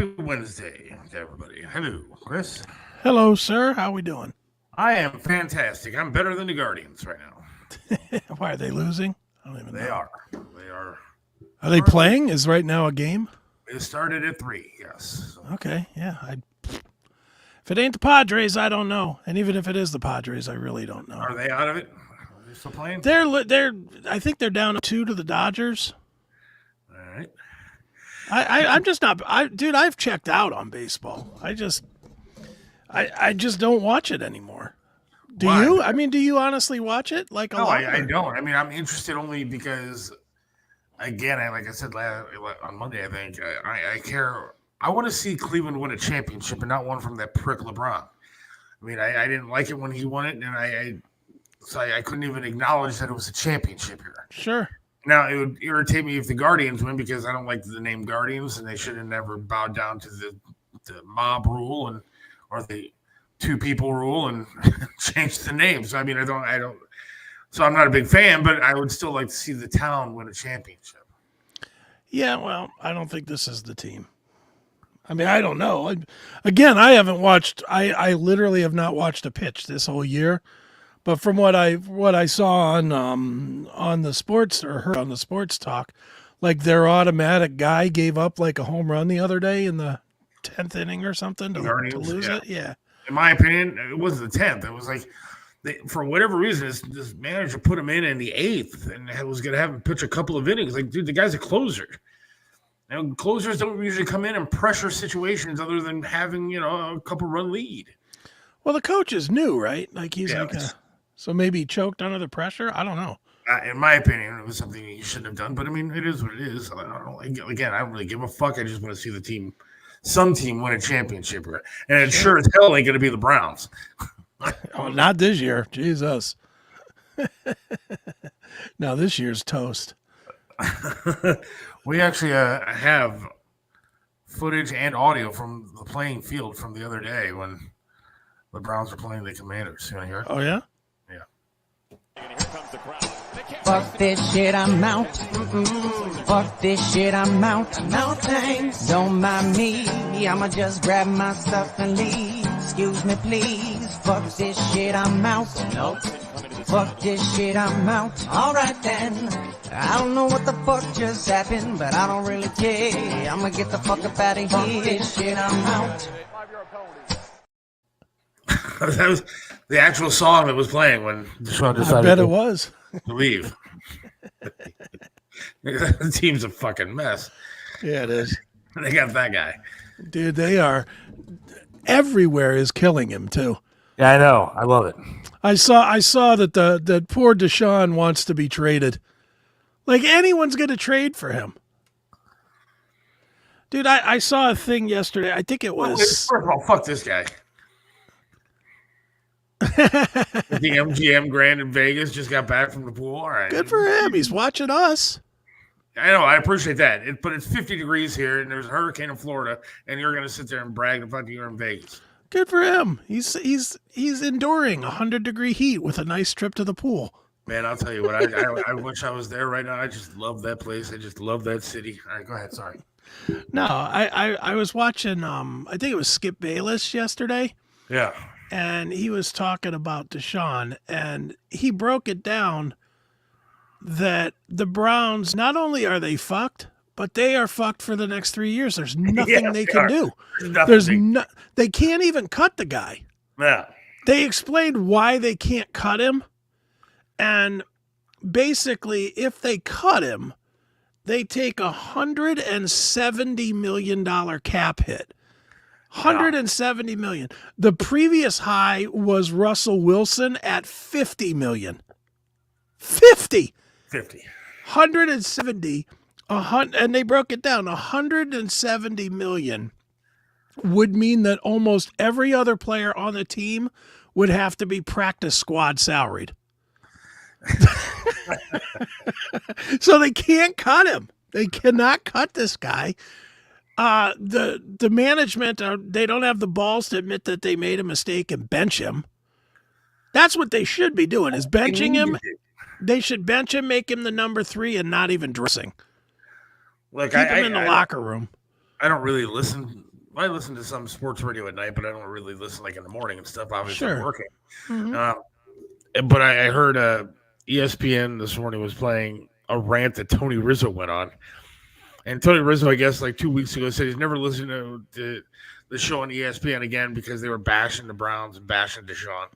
Happy Wednesday to everybody. Hello, Chris. Hello, sir. How we doing? I am fantastic. I'm better than the Guardians right now. Why are they losing? I don't even know. They are. They are. Are they playing? Is right now a game? It started at 3, yes. Okay, yeah. If it ain't the Padres, I don't know. And even if it is the Padres, I really don't know. Are they out of it? Are they still playing? They're. I think they're down 2 to the Dodgers. All right. I'm just not. Dude, I've checked out on baseball. I just don't watch it anymore. Do Why? you? I mean, do you honestly watch it? Like a No, lot? I don't. I mean, I'm interested only because, again, like I said on Monday, I think, I care. I want to see Cleveland win a championship and not one from that prick LeBron. I mean, I didn't like it when he won it, and I couldn't even acknowledge that it was a championship here. Sure. Now, it would irritate me if the Guardians win because I don't like the name Guardians, and they should have never bowed down to the mob rule or the 2 people rule and changed the names. I mean, I don't. So I'm not a big fan, but I would still like to see the town win a championship. Yeah, well, I don't think this is the team. I mean, I don't know. Again, I haven't watched. I literally have not watched a pitch this whole year. But from what I saw on the sports or heard on the sports talk, like their automatic guy gave up like a home run the other day in the 10th inning or something to lose it. Yeah. In my opinion, it wasn't the 10th. It was like for whatever reason, this manager put him in the 8th and was going to have him pitch a couple of innings. Like, dude, the guy's a closer. You know, closers don't usually come in and pressure situations other than having a couple run lead. Well, the coach is new, right? Like he's so maybe he choked under the pressure. I don't know. In my opinion, it was something he shouldn't have done. But I mean, it is what it is. I don't really give a fuck. I just want to see the team, some team, win a championship, and it sure as hell ain't going to be the Browns. Oh, not this year, Jesus. No, this year's toast. We actually have footage and audio from the playing field from the other day when the Browns were playing the Commanders. You want to hear it? Oh yeah. Yeah. And here comes the crowd. Fuck this shit, I'm out. Fuck this shit, I'm out. No thanks. Don't mind me. I'ma just grab my stuff and leave. Excuse me, please. Fuck this shit, I'm out. Nope. Fuck this shit, I'm out. Alright then. I don't know what the fuck just happened, but I don't really care. I'ma get the fuck up out of here. Fuck this shit, I'm out. That was the actual song that was playing when Deshaun decided I bet it was. to leave. The team's a fucking mess. Yeah, it is. They got that guy. Dude, they are everywhere is killing him too. Yeah, I know. I love it. I saw that that poor Deshaun wants to be traded. Like anyone's going to trade for him. Dude, I saw a thing yesterday. I think it was. First of all, fuck this guy. The MGM Grand in Vegas just got back from the pool. All right. Good for him. He's watching us. I know. I appreciate that. But it's 50 degrees here, and there's a hurricane in Florida, and you're going to sit there and brag the fact that you're in Vegas. Good for him. He's enduring 100-degree heat with a nice trip to the pool. Man, I'll tell you what. I wish I was there right now. I just love that place. I just love that city. All right, go ahead. Sorry. No, I was watching. I think it was Skip Bayless yesterday. Yeah. And he was talking about Deshaun, and he broke it down that the Browns, not only are they fucked, but they are fucked for the next 3 years. There's nothing they can do. They can't even cut the guy. Yeah. They explained why they can't cut him. And basically, if they cut him, they take $170 million cap hit. $170 million. The previous high was Russell Wilson at $50 million. 50. 170. And they broke it down. $170 million would mean that almost every other player on the team would have to be practice squad salaried. So they can't cut him. They cannot cut this guy. The management, they don't have the balls to admit that they made a mistake and bench him. That's what they should be doing, is benching him. They should bench him, make him the number 3, and not even dressing. Look, Keep him in the locker room. I don't really listen I listen to some sports radio at night, but I don't really listen like in the morning and stuff. Obviously, Sure. I'm working. Mm-hmm. But I heard ESPN this morning was playing a rant that Tony Rizzo went on. And Tony Rizzo, I guess, like 2 weeks ago, said he's never listened to the show on ESPN again because they were bashing the Browns and bashing Deshaun.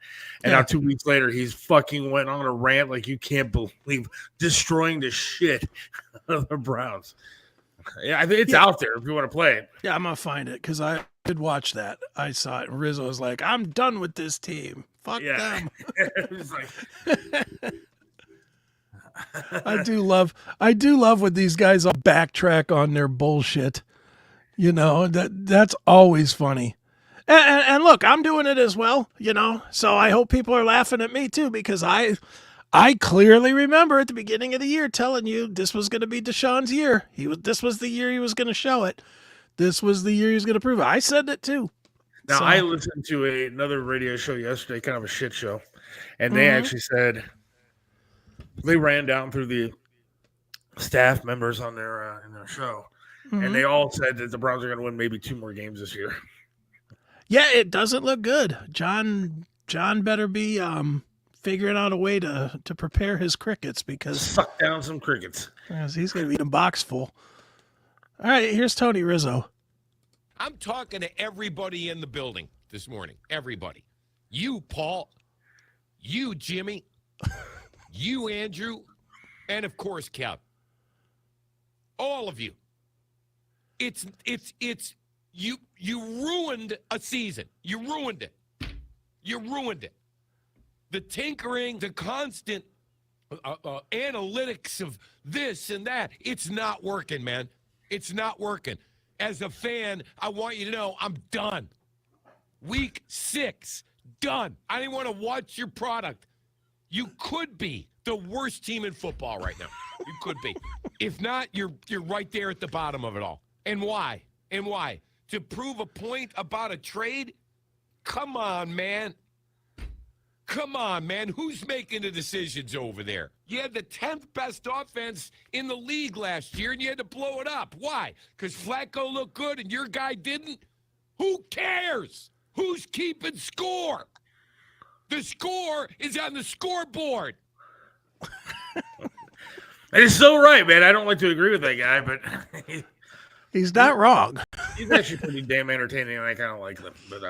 And now 2 weeks later, he's fucking went on a rant like you can't believe, destroying the shit of the Browns. Yeah, I think it's out there if you want to play it. Yeah, I'm going to find it because I did watch that. I saw it. And Rizzo was like, I'm done with this team. Fuck them. It was like... I do love when these guys all backtrack on their bullshit. You know, that's always funny. And look, I'm doing it as well, you know, so I hope people are laughing at me too, because I clearly remember at the beginning of the year telling you this was going to be Deshaun's year. This was the year he was going to show it. This was the year he was going to prove it. I said it too. Now, I listened to another radio show yesterday, kind of a shit show, and they actually said they ran down through the staff members on their in their show, and they all said that the Browns are going to win maybe 2 more games this year. Yeah, it doesn't look good. John better be figuring out a way to prepare his crickets, because suck down some crickets. He's going to eat a box full. All right, here's Tony Rizzo. I'm talking to everybody in the building this morning. Everybody. You, Paul. You, Jimmy. You, Andrew. And, of course, Kev. All of you. It's you ruined a season. You ruined it. You ruined it. The tinkering, the constant analytics of this and that, it's not working, man. It's not working. As a fan, I want you to know I'm done. Week 6, done. I didn't want to watch your product. You could be the worst team in football right now. You could be. If not, you're right there at the bottom of it all. And why? And why? To prove a point about a trade? Come on, man. Come on, man. Who's making the decisions over there? You had the 10th best offense in the league last year, and you had to blow it up. Why? Because Flacco looked good and your guy didn't? Who cares? Who's keeping score? The score is on the scoreboard. And he's so right, man. I don't like to agree with that guy, but he's not wrong. He's actually pretty damn entertaining, and I kind of like him. But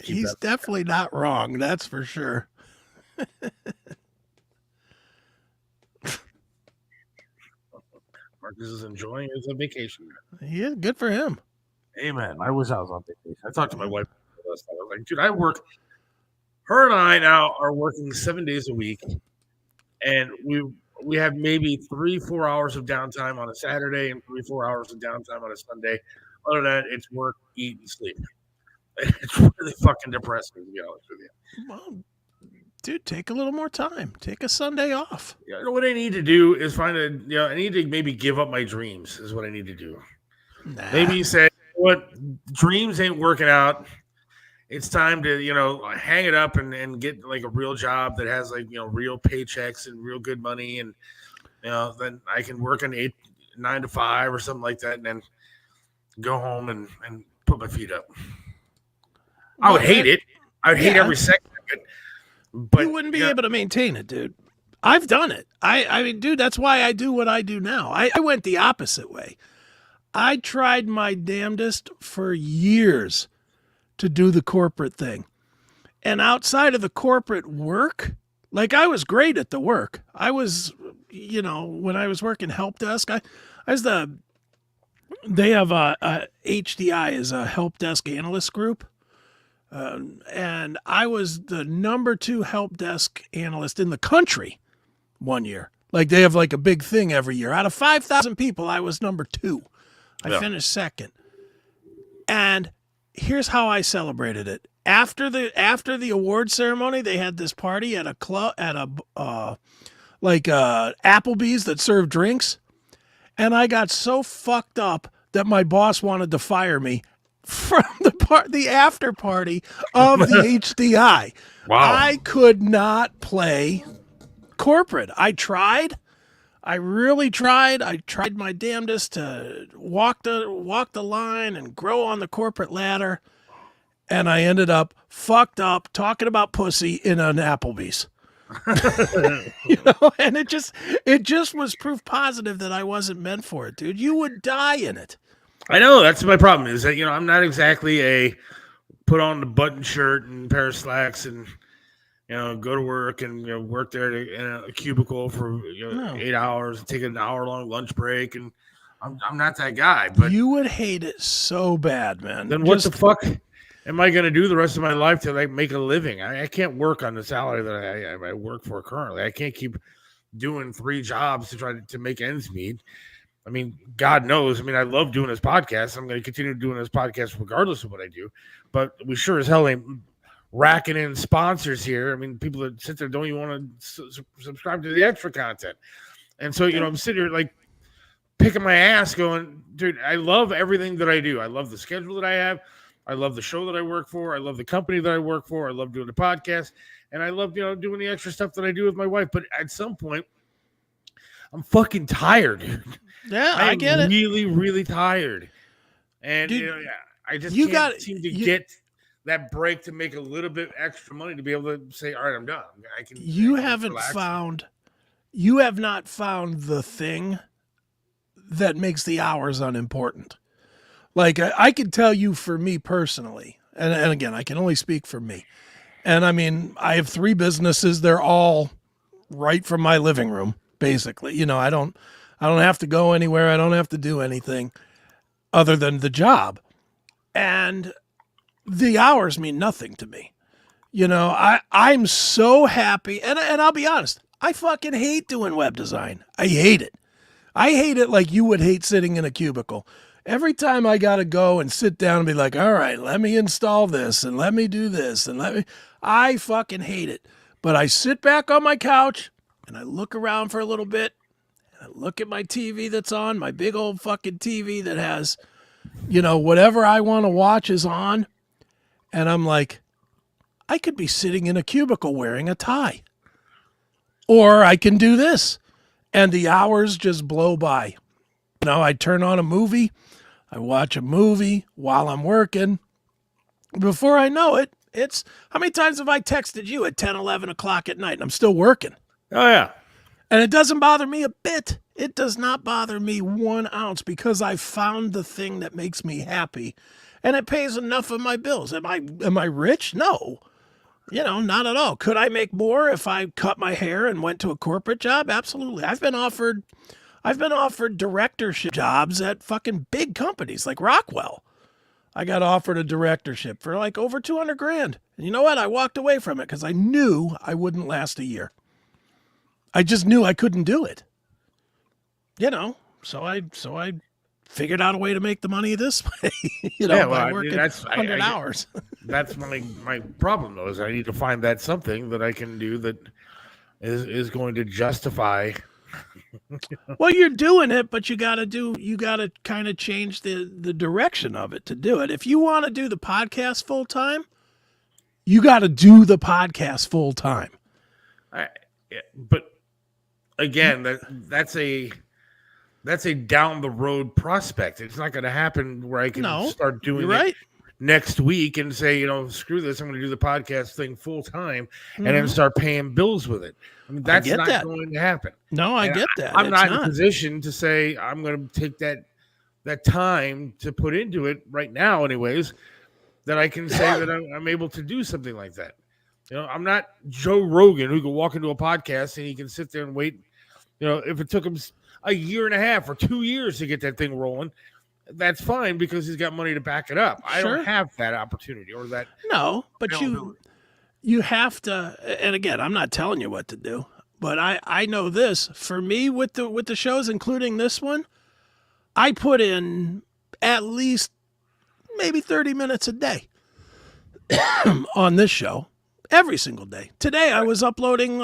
he's definitely not wrong. That's for sure. Marcus is enjoying his vacation. Yeah, good for him. Amen. I wish I was on vacation. I talked to my wife last night. I was like, dude, I work. Her and I now are working 7 days a week, and we have maybe 3-4 hours of downtime on a Saturday and 3-4 hours of downtime on a Sunday. Other than that, it's work, eat, and sleep. It's really fucking depressing, to be honest with you. Well, dude, take a little more time. Take a Sunday off. Yeah, you know what I need to do is I need to maybe give up my dreams is what I need to do. Nah. Maybe say, what, dreams ain't working out. It's time to, hang it up and get like a real job that has like, real paychecks and real good money. And, then I can work an 9 to 5 or something like that. And then go home and put my feet up. I would hate it. I would hate every second of it. But you wouldn't be able to maintain it, dude. I've done it. I mean, dude, that's why I do what I do now. I went the opposite way. I tried my damnedest for years to do the corporate thing. And outside of the corporate work, like I was great at the work. I was, when I was working help desk, they have a HDI is a help desk analyst group. And I was the number 2 help desk analyst in the country one year. Like they have like a big thing every year. Out of 5,000 people, I was number 2. I finished second. And here's how I celebrated it. After the award ceremony, they had this party at a club Applebee's that served drinks. And I got so fucked up that my boss wanted to fire me from the after party of the HDI. Wow. I could not play corporate. I tried. I really tried. I tried my damnedest to walk the line and grow on the corporate ladder, and I ended up fucked up talking about pussy in an Applebee's. And it just was proof positive that I wasn't meant for it, dude. You would die in it. I know, that's my problem, is that, I'm not exactly a put on the button shirt and pair of slacks and, go to work and, work there in a cubicle for 8 hours, take an hour-long lunch break. And I'm not that guy. But you would hate it so bad, man. Then what the fuck am I going to do the rest of my life to make a living? I can't work on the salary that I work for currently. I can't keep doing 3 jobs to try to make ends meet. I mean, God knows. I mean, I love doing this podcast. I'm going to continue doing this podcast regardless of what I do. But we sure as hell ain't racking in sponsors here. I mean, people that sit there don't even want to subscribe to the extra content. And so, I'm sitting here like picking my ass going, dude, I love everything that I do. I love the schedule that I have. I love the show that I work for. I love the company that I work for. I love doing the podcast. And I love, doing the extra stuff that I do with my wife. But at some point, I'm fucking tired, dude. Yeah, I get it. Really, really tired. And, dude, I just can't seem to get that break to make a little bit extra money to be able to say, all right, I'm done. You have not found the thing that makes the hours unimportant. Like, I can tell you for me personally, and again, I can only speak for me. And I mean, I have 3 businesses. They're all right from my living room, basically. I don't have to go anywhere. I don't have to do anything other than the job. And the hours mean nothing to me. I'm so happy. And I'll be honest, I fucking hate doing web design. I hate it. I hate it like you would hate sitting in a cubicle. Every time I got to go and sit down and be like, all right, let me install this and let me do this and I fucking hate it. But I sit back on my couch and I look around for a little bit and I look at my TV that's on, my big old fucking TV that has, whatever I want to watch is on. And I'm like, I could be sitting in a cubicle wearing a tie. Or I can do this. And the hours just blow by. I turn on a movie. I watch a movie while I'm working. Before I know it, it's how many times have I texted you at 10, 11 o'clock at night and I'm still working? Oh, yeah. And it doesn't bother me a bit. It does not bother me 1 ounce because I found the thing that makes me happy and it pays enough of my bills. Am I rich? No. Not at all. Could I make more if I cut my hair and went to a corporate job? Absolutely. I've been offered directorship jobs at fucking big companies like Rockwell. I got offered a directorship for like over $200,000. And you know what? I walked away from it because I knew I wouldn't last a year. I just knew I couldn't do it. So I figured out a way to make the money this way. By working 100 hours. That's my problem though, is I need to find that something that I can do that is going to justify. Well, you're doing it, but you got to kind of change the direction of it to do it. If you want to do the podcast full time, you got to do the podcast full time. But again, that's a down the road prospect. It's not going to happen where I can start doing it next week and say, screw this, I'm going to do the podcast thing full time and then start paying bills with it. I mean, that's not going to happen. No, I get that. I'm not in a position to say I'm going to take that time to put into it right now, anyways, that I can say that I'm able to do something like that. I'm not Joe Rogan who can walk into a podcast and he can sit there and wait. If it took him a year and a half or 2 years to get that thing rolling, that's fine because he's got money to back it up. I don't have that opportunity or that. No, but you have to. And again, I'm not telling you what to do, but I know this for me with the shows, including this one, I put in at least maybe 30 minutes a day on this show every single day. Today I was uploading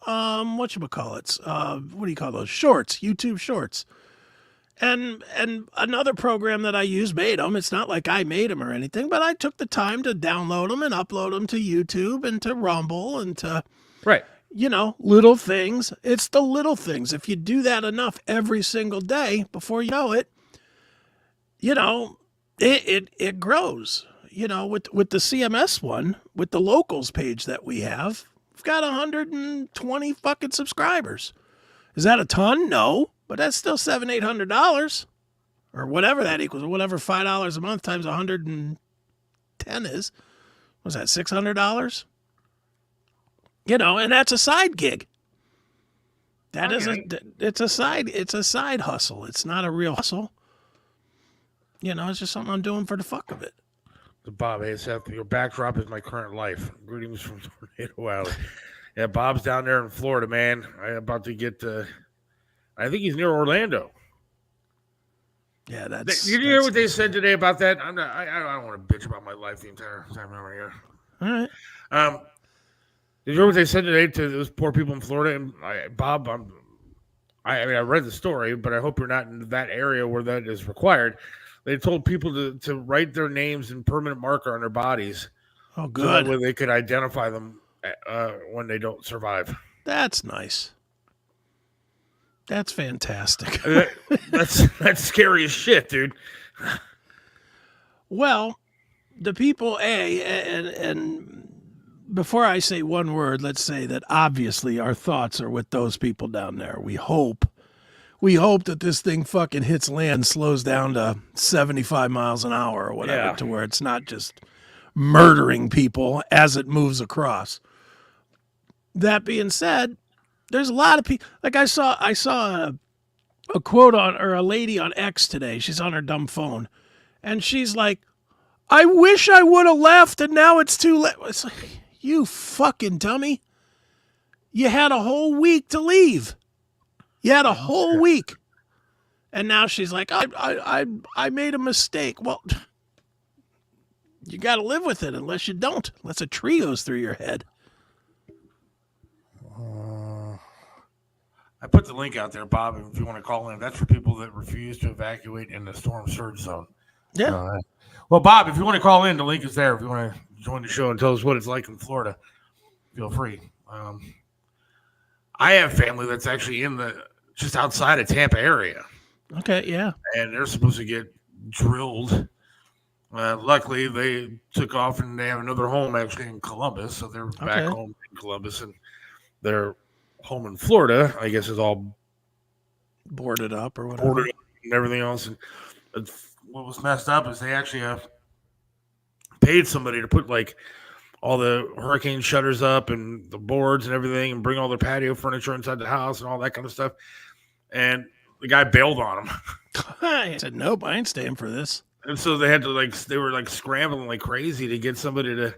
whatchamacallits, what do you call those? Shorts, YouTube shorts. And another program that I use made them. It's not like I made them or anything, but I took the time to download them and upload them to YouTube and to Rumble and to little things. It's the little things. If you do that enough every single day, before you know it, it grows. With the CMS one, with the locals page that we have, we've got 120 fucking subscribers. Is that a ton? No, but that's still $700-800 or whatever that equals, or whatever $5 a month times 110 is. Was that $600? And that's a side gig. It's a side hustle. It's not a real hustle. It's just something I'm doing for the fuck of it. Bob, hey Seth, your backdrop is my current life. Greetings from Tornado Alley. Yeah, Bob's down there in Florida, man. I'm about to get I think he's near Orlando. Yeah, Did you hear what they said today about that? I don't want to bitch about my life the entire time I'm here. All right. Did you hear what they said today to those poor people in Florida? And Bob, I read the story, but I hope you're not in that area where that is required. They told people to write their names in permanent marker on their bodies. Oh, good. So that way they could identify them when they don't survive. That's nice. That's fantastic. That's scary as shit, dude. Well, the people, and before I say one word, let's say that obviously our thoughts are with those people down there. We hope that this thing fucking hits land, slows down to 75 miles an hour or whatever, to where it's not just murdering people as it moves across. That being said, there's a lot of people. Like I saw a quote or a lady on X today. She's on her dumb phone, and she's like, "I wish I would have left, and now it's too late." It's like, you fucking dummy! You had a whole week to leave. You had a whole week, and now she's like, "I made a mistake." Well, you got to live with it, unless you don't. Unless a tree goes through your head. I put the link out there, Bob, if you want to call in. That's for people that refuse to evacuate in the storm surge zone. Yeah. Well, Bob, if you want to call in, the link is there. If you want to join the show and tell us what it's like in Florida, feel free. I have family that's actually just outside of Tampa area. Okay, yeah. And they're supposed to get drilled. Luckily, they took off and they have another home actually in Columbus. So they're back home in Columbus, and their home in Florida, I guess, is all boarded up or whatever. Boarded up and everything else. And what was messed up is they actually paid somebody to put like all the hurricane shutters up and the boards and everything, and bring all their patio furniture inside the house and all that kind of stuff. And the guy bailed on them. I said, nope, I ain't staying for this. And so they had to they were scrambling like crazy to get somebody to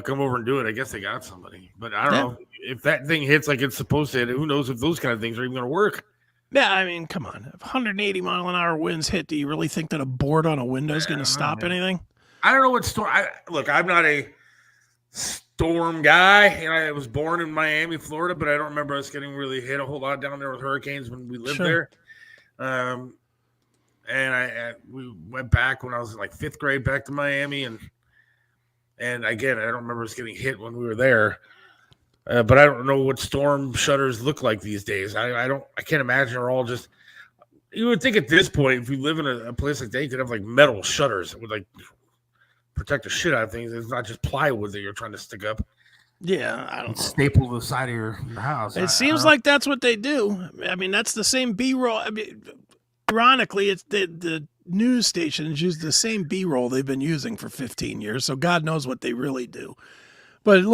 come over and do it. I guess they got somebody, but I don't know if that thing hits like it's supposed to. Who knows if those kind of things are even going to work? Yeah, I mean, come on. If 180 mile an hour winds hit, do you really think that a board on a window is going to stop anything? I don't know what storm. Look, I'm not a storm guy, and I was born in Miami, Florida, but I don't remember us getting really hit a whole lot down there with hurricanes when we lived there. And we went back when I was in like 5th grade back to Miami, and again, I don't remember us getting hit when we were there. But I don't know what storm shutters look like these days. I can't imagine they're all just. You would think at this point, if you live in a place like that, you could have like metal shutters that would like protect the shit out of things. It's not just plywood that you're trying to stick up. Yeah, I don't know. Staple to the side of your house. It seems like that's what they do. I mean, that's the same B-roll. I mean, ironically, it's the news stations use the same B-roll they've been using for 15 years, so God knows what they really do. But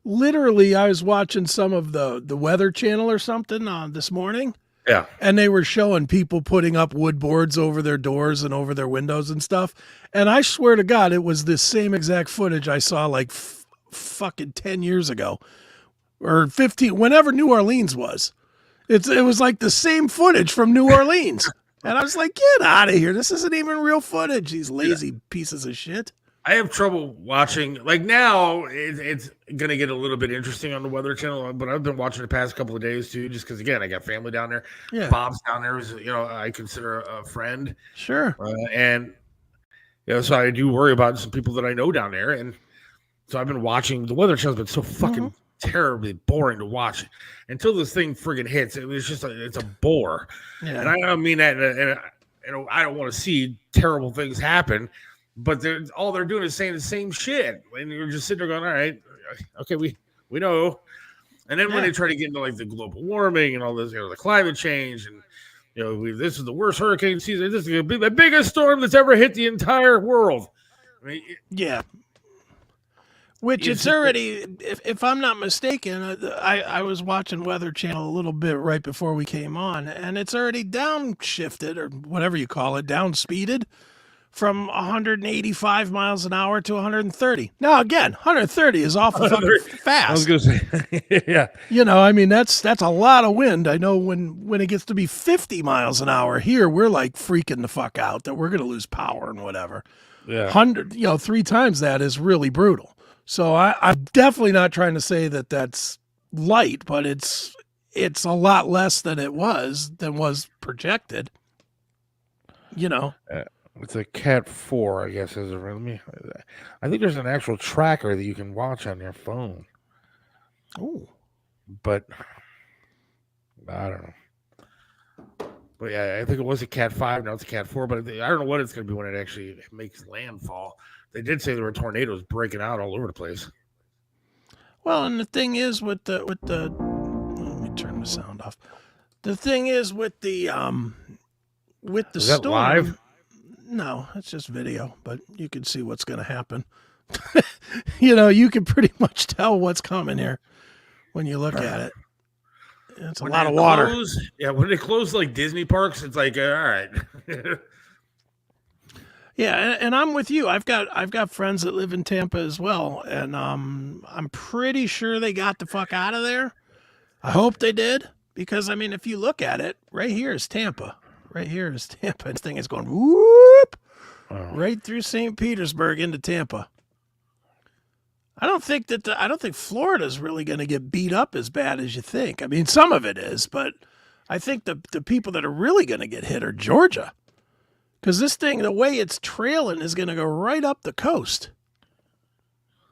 literally, I was watching some of the Weather Channel or something this morning. Yeah. And they were showing people putting up wood boards over their doors and over their windows and stuff. And I swear to God, it was the same exact footage I saw like fucking 10 years ago or 15, whenever New Orleans was. It was like the same footage from New Orleans. And I was like, get out of here. This isn't even real footage, these lazy pieces of shit. I have trouble watching. Like now, it's going to get a little bit interesting on the Weather Channel, but I've been watching the past couple of days too, just because, again, I got family down there. Yeah. Bob's down there, is I consider a friend. Sure. And so I do worry about some people that I know down there, and so I've been watching. The Weather Channel's been so fucking terribly boring to watch until this thing friggin' hits. It's just it's a bore. Yeah. And I don't mean that. And I don't want to see terrible things happen, but all they're doing is saying the same shit, and you're just sitting there going, "All right, okay, we know." And then when they try to get into like the global warming and all this, the climate change, and this is the worst hurricane season. This is gonna be the biggest storm that's ever hit the entire world. I mean, Which it's already, if I'm not mistaken, I was watching Weather Channel a little bit right before we came on, and it's already downshifted, or whatever you call it, downspeeded from 185 miles an hour to 130. Now, again, 130 is awful fucking fast. I was going to say, yeah. I mean, that's a lot of wind. I know when it gets to be 50 miles an hour here, we're like freaking the fuck out that we're going to lose power and whatever. Yeah. 100, 3 times that is really brutal. So I'm definitely not trying to say that that's light, but it's a lot less than was projected. It's a Cat 4, I guess. I think there's an actual tracker that you can watch on your phone. Oh, but I don't know. But yeah, I think it was a Cat 5. Now it's a Cat 4. But I don't know what it's going to be when it actually makes landfall. They did say there were tornadoes breaking out all over the place. Well, and the thing is with the let me turn the sound off. The thing is with the Is storm. that live? No, it's just video, but you can see what's going to happen. You can pretty much tell what's coming here when you look at it. It's a lot of water. When they close like Disney parks, it's like all right. Yeah, and I'm with you. I've got friends that live in Tampa as well, and I'm pretty sure they got the fuck out of there. I hope they did, because I mean, if you look at it, right here is Tampa. Right here is Tampa. This thing is going whoop right through St. Petersburg into Tampa. I don't think Florida's really going to get beat up as bad as you think. I mean, some of it is, but I think the people that are really going to get hit are Georgia. Because this thing, the way it's trailing, is going to go right up the coast.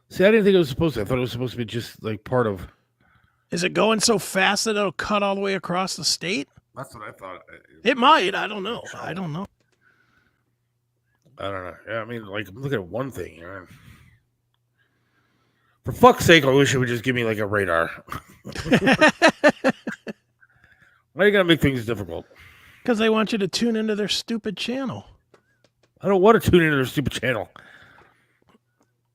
See, I didn't think it was supposed to. I thought it was supposed to be just like part of. Is it going so fast that it'll cut all the way across the state? That's what I thought. It might. I don't know. I don't know. Yeah, I mean, like, look at one thing here. For fuck's sake, I wish it would just give me like a radar. Why are you going to make things difficult? Because they want you to tune into their stupid channel. I don't want to tune into their stupid channel.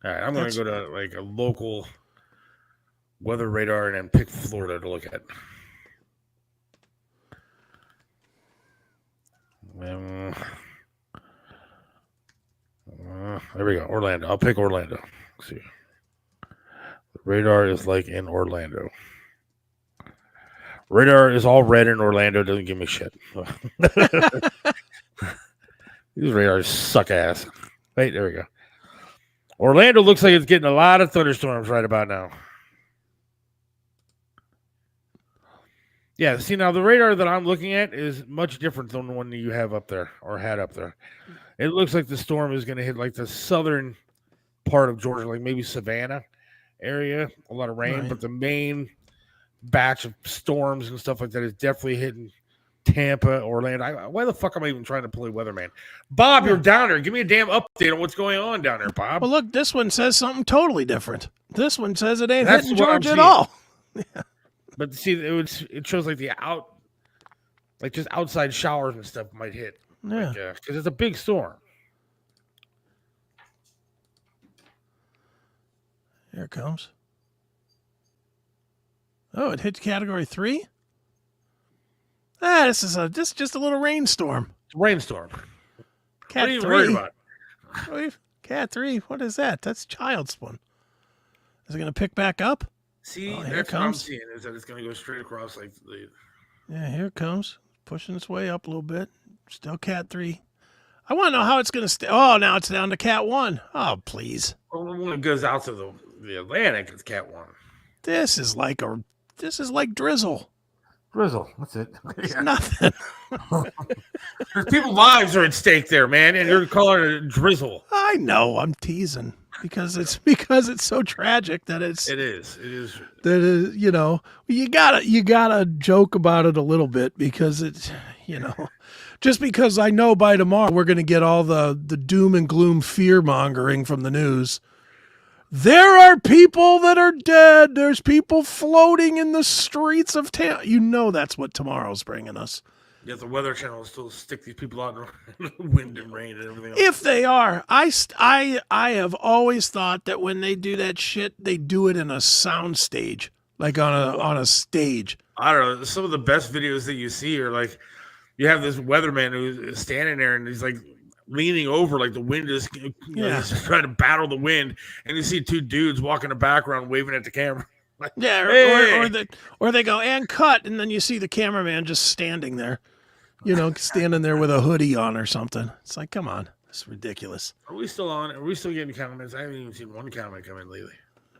All right, I'm going to go to like a local weather radar and then pick Florida to look at. There we go. Orlando. I'll pick Orlando. Let's see. The radar is like in Orlando. Radar is all red in Orlando. Doesn't give me shit. These radars suck ass. Wait, there we go. Orlando looks like it's getting a lot of thunderstorms right about now. Yeah, see, now the radar that I'm looking at is much different than the one that you have up there or had up there. It looks like the storm is going to hit like the southern part of Georgia, like maybe Savannah area, a lot of rain, but the main batch of storms and stuff like that is definitely hitting Tampa, Orlando. Why the fuck am I even trying to play weatherman? Bob, you're down there. Give me a damn update on what's going on down there, Bob. Well, look, this one says something totally different. This one says it ain't hitting Georgia at all. Yeah. But see, it shows like just outside showers and stuff might hit. Yeah, because it's a big storm. Here it comes. Oh, it hit Category 3. This is just a little rainstorm. It's a rainstorm. Cat what are you 3. worried about? Cat 3. What is that? That's child's one. Is it going to pick back up? See, here that's it what I'm comes. seeing is that it's going to go straight across like the. Yeah, here it comes, pushing its way up a little bit. Still Cat 3. I want to know how it's going to stay. Oh, now it's down to Cat 1. Oh, please. Well, when it goes out to the Atlantic, it's Cat 1. This is like drizzle. Drizzle. That's it. It's nothing. There's people's lives are at stake there, man, and you're calling it a drizzle. I know. I'm teasing. because it's so tragic that It is. that is, you gotta joke about it a little bit because it's, just because I know by tomorrow we're going to get all the doom and gloom fear mongering from the news. There are people that are dead. There's people floating in the streets of town. That's what tomorrow's bringing us. Yeah, the Weather Channel will still stick these people out in the wind and rain and everything else. If they are, I have always thought that when they do that shit, they do it in a sound stage, like on a stage. I don't know. Some of the best videos that you see are like, you have this weatherman who's standing there and he's like leaning over, like the wind is, he's just trying to battle the wind, and you see two dudes walking in the background waving at the camera. Like, yeah, hey! or they go and cut, and then you see the cameraman just standing there. Standing there with a hoodie on or something. It's like, come on. It's ridiculous. Are we still on? Are we still getting comments? I haven't even seen one comment come in lately.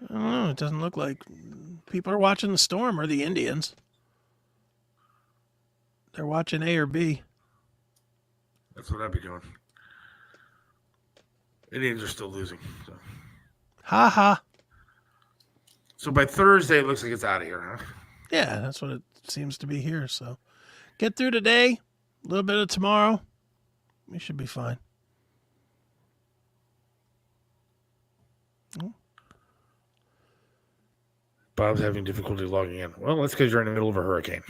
I don't know. It doesn't look like people are watching the storm or the Indians. They're watching A or B. That's what I'd be doing. Indians are still losing. So. Ha ha. So by Thursday, it looks like it's out of here, huh? Yeah, that's what it seems to be here. So get through today. A little bit of tomorrow. We should be fine. Bob's having difficulty logging in. Well, that's because you're in the middle of a hurricane.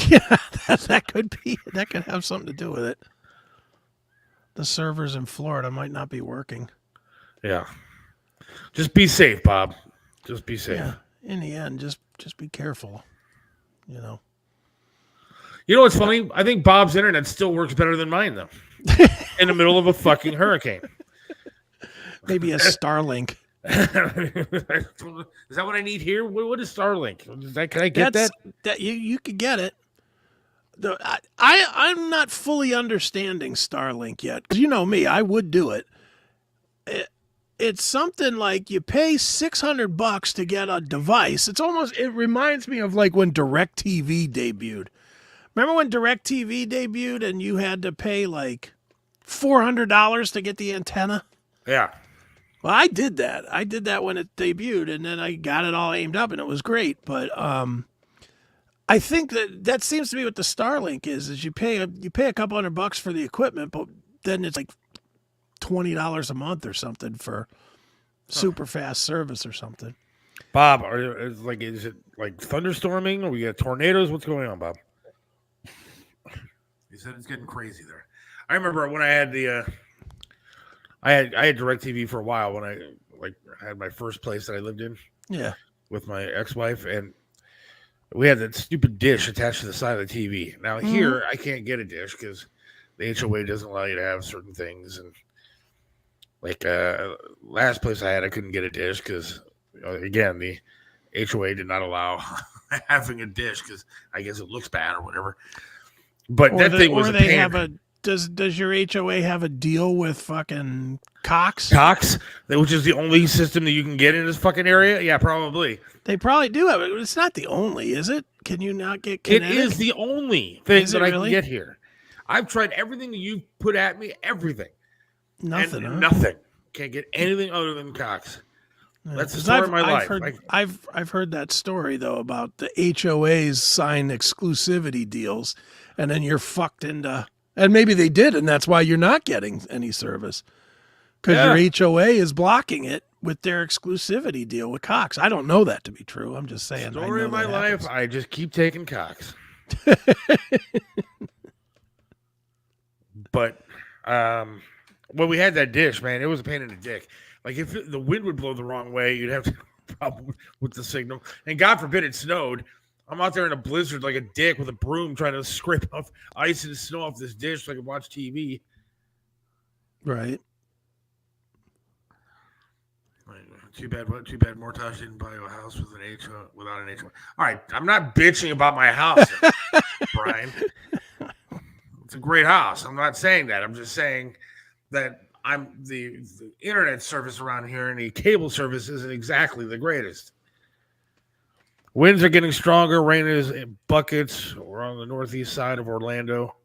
Yeah, that could be. That could have something to do with it. The servers in Florida might not be working. Yeah. Just be safe, Bob. Just be safe. Yeah. In the end, just be careful. You know what's funny? I think Bob's internet still works better than mine, though. In the middle of a fucking hurricane. Maybe a Starlink. Is that what I need here? What is Starlink? Can I get that? You could get it. I'm not fully understanding Starlink yet. Because you know me, I would do it. It's something like you pay $600 to get a device. It reminds me of like when DirecTV debuted. Remember when DirecTV debuted and you had to pay like $400 to get the antenna? Yeah. Well, I did that. I did that when it debuted, and then I got it all aimed up, and it was great. But I think that seems to be what the Starlink is you pay a couple $100 for the equipment, but then it's like $20 a month or something for super fast service or something. Bob, is it like thunderstorming, or we got tornadoes? What's going on, Bob? He said it's getting crazy there. I remember when I had I had DirecTV for a while when I had my first place that I lived in. Yeah. With my ex-wife, and we had that stupid dish attached to the side of the TV. Now here I can't get a dish because the HOA doesn't allow you to have certain things, and last place I had, I couldn't get a dish because again the HOA did not allow having a dish because I guess it looks bad or whatever. But that thing was a pain. Does your HOA have a deal with fucking Cox? Cox, which is the only system that you can get in this fucking area? Yeah, probably. They probably do have it. It's not the only, is it? Can you not get Kinetic? It is the only thing that I can get here. I've tried everything that you've put at me, everything. Nothing. And nothing. Can't get anything other than Cox. Yeah, that's the story of my life. I've heard that story though about the HOAs sign exclusivity deals, and then you're fucked into. And maybe they did, and that's why you're not getting any service because your HOA is blocking it with their exclusivity deal with Cox. I don't know that to be true. I'm just saying. Story of my life. I just keep taking Cox. But when we had that dish, man, it was a pain in the dick. Like if the wind would blow the wrong way, you'd have to problem with the signal. And God forbid it snowed. I'm out there in a blizzard like a dick with a broom trying to scrape off ice and snow off this dish so I can watch TV. Right. Too bad Mortage didn't buy a house with without an HOA. All right, I'm not bitching about my house, Brian. It's a great house. I'm not saying that. I'm just saying that the internet service around here and the cable service isn't exactly the greatest. Winds are getting stronger. Rain is in buckets. We're on the northeast side of Orlando.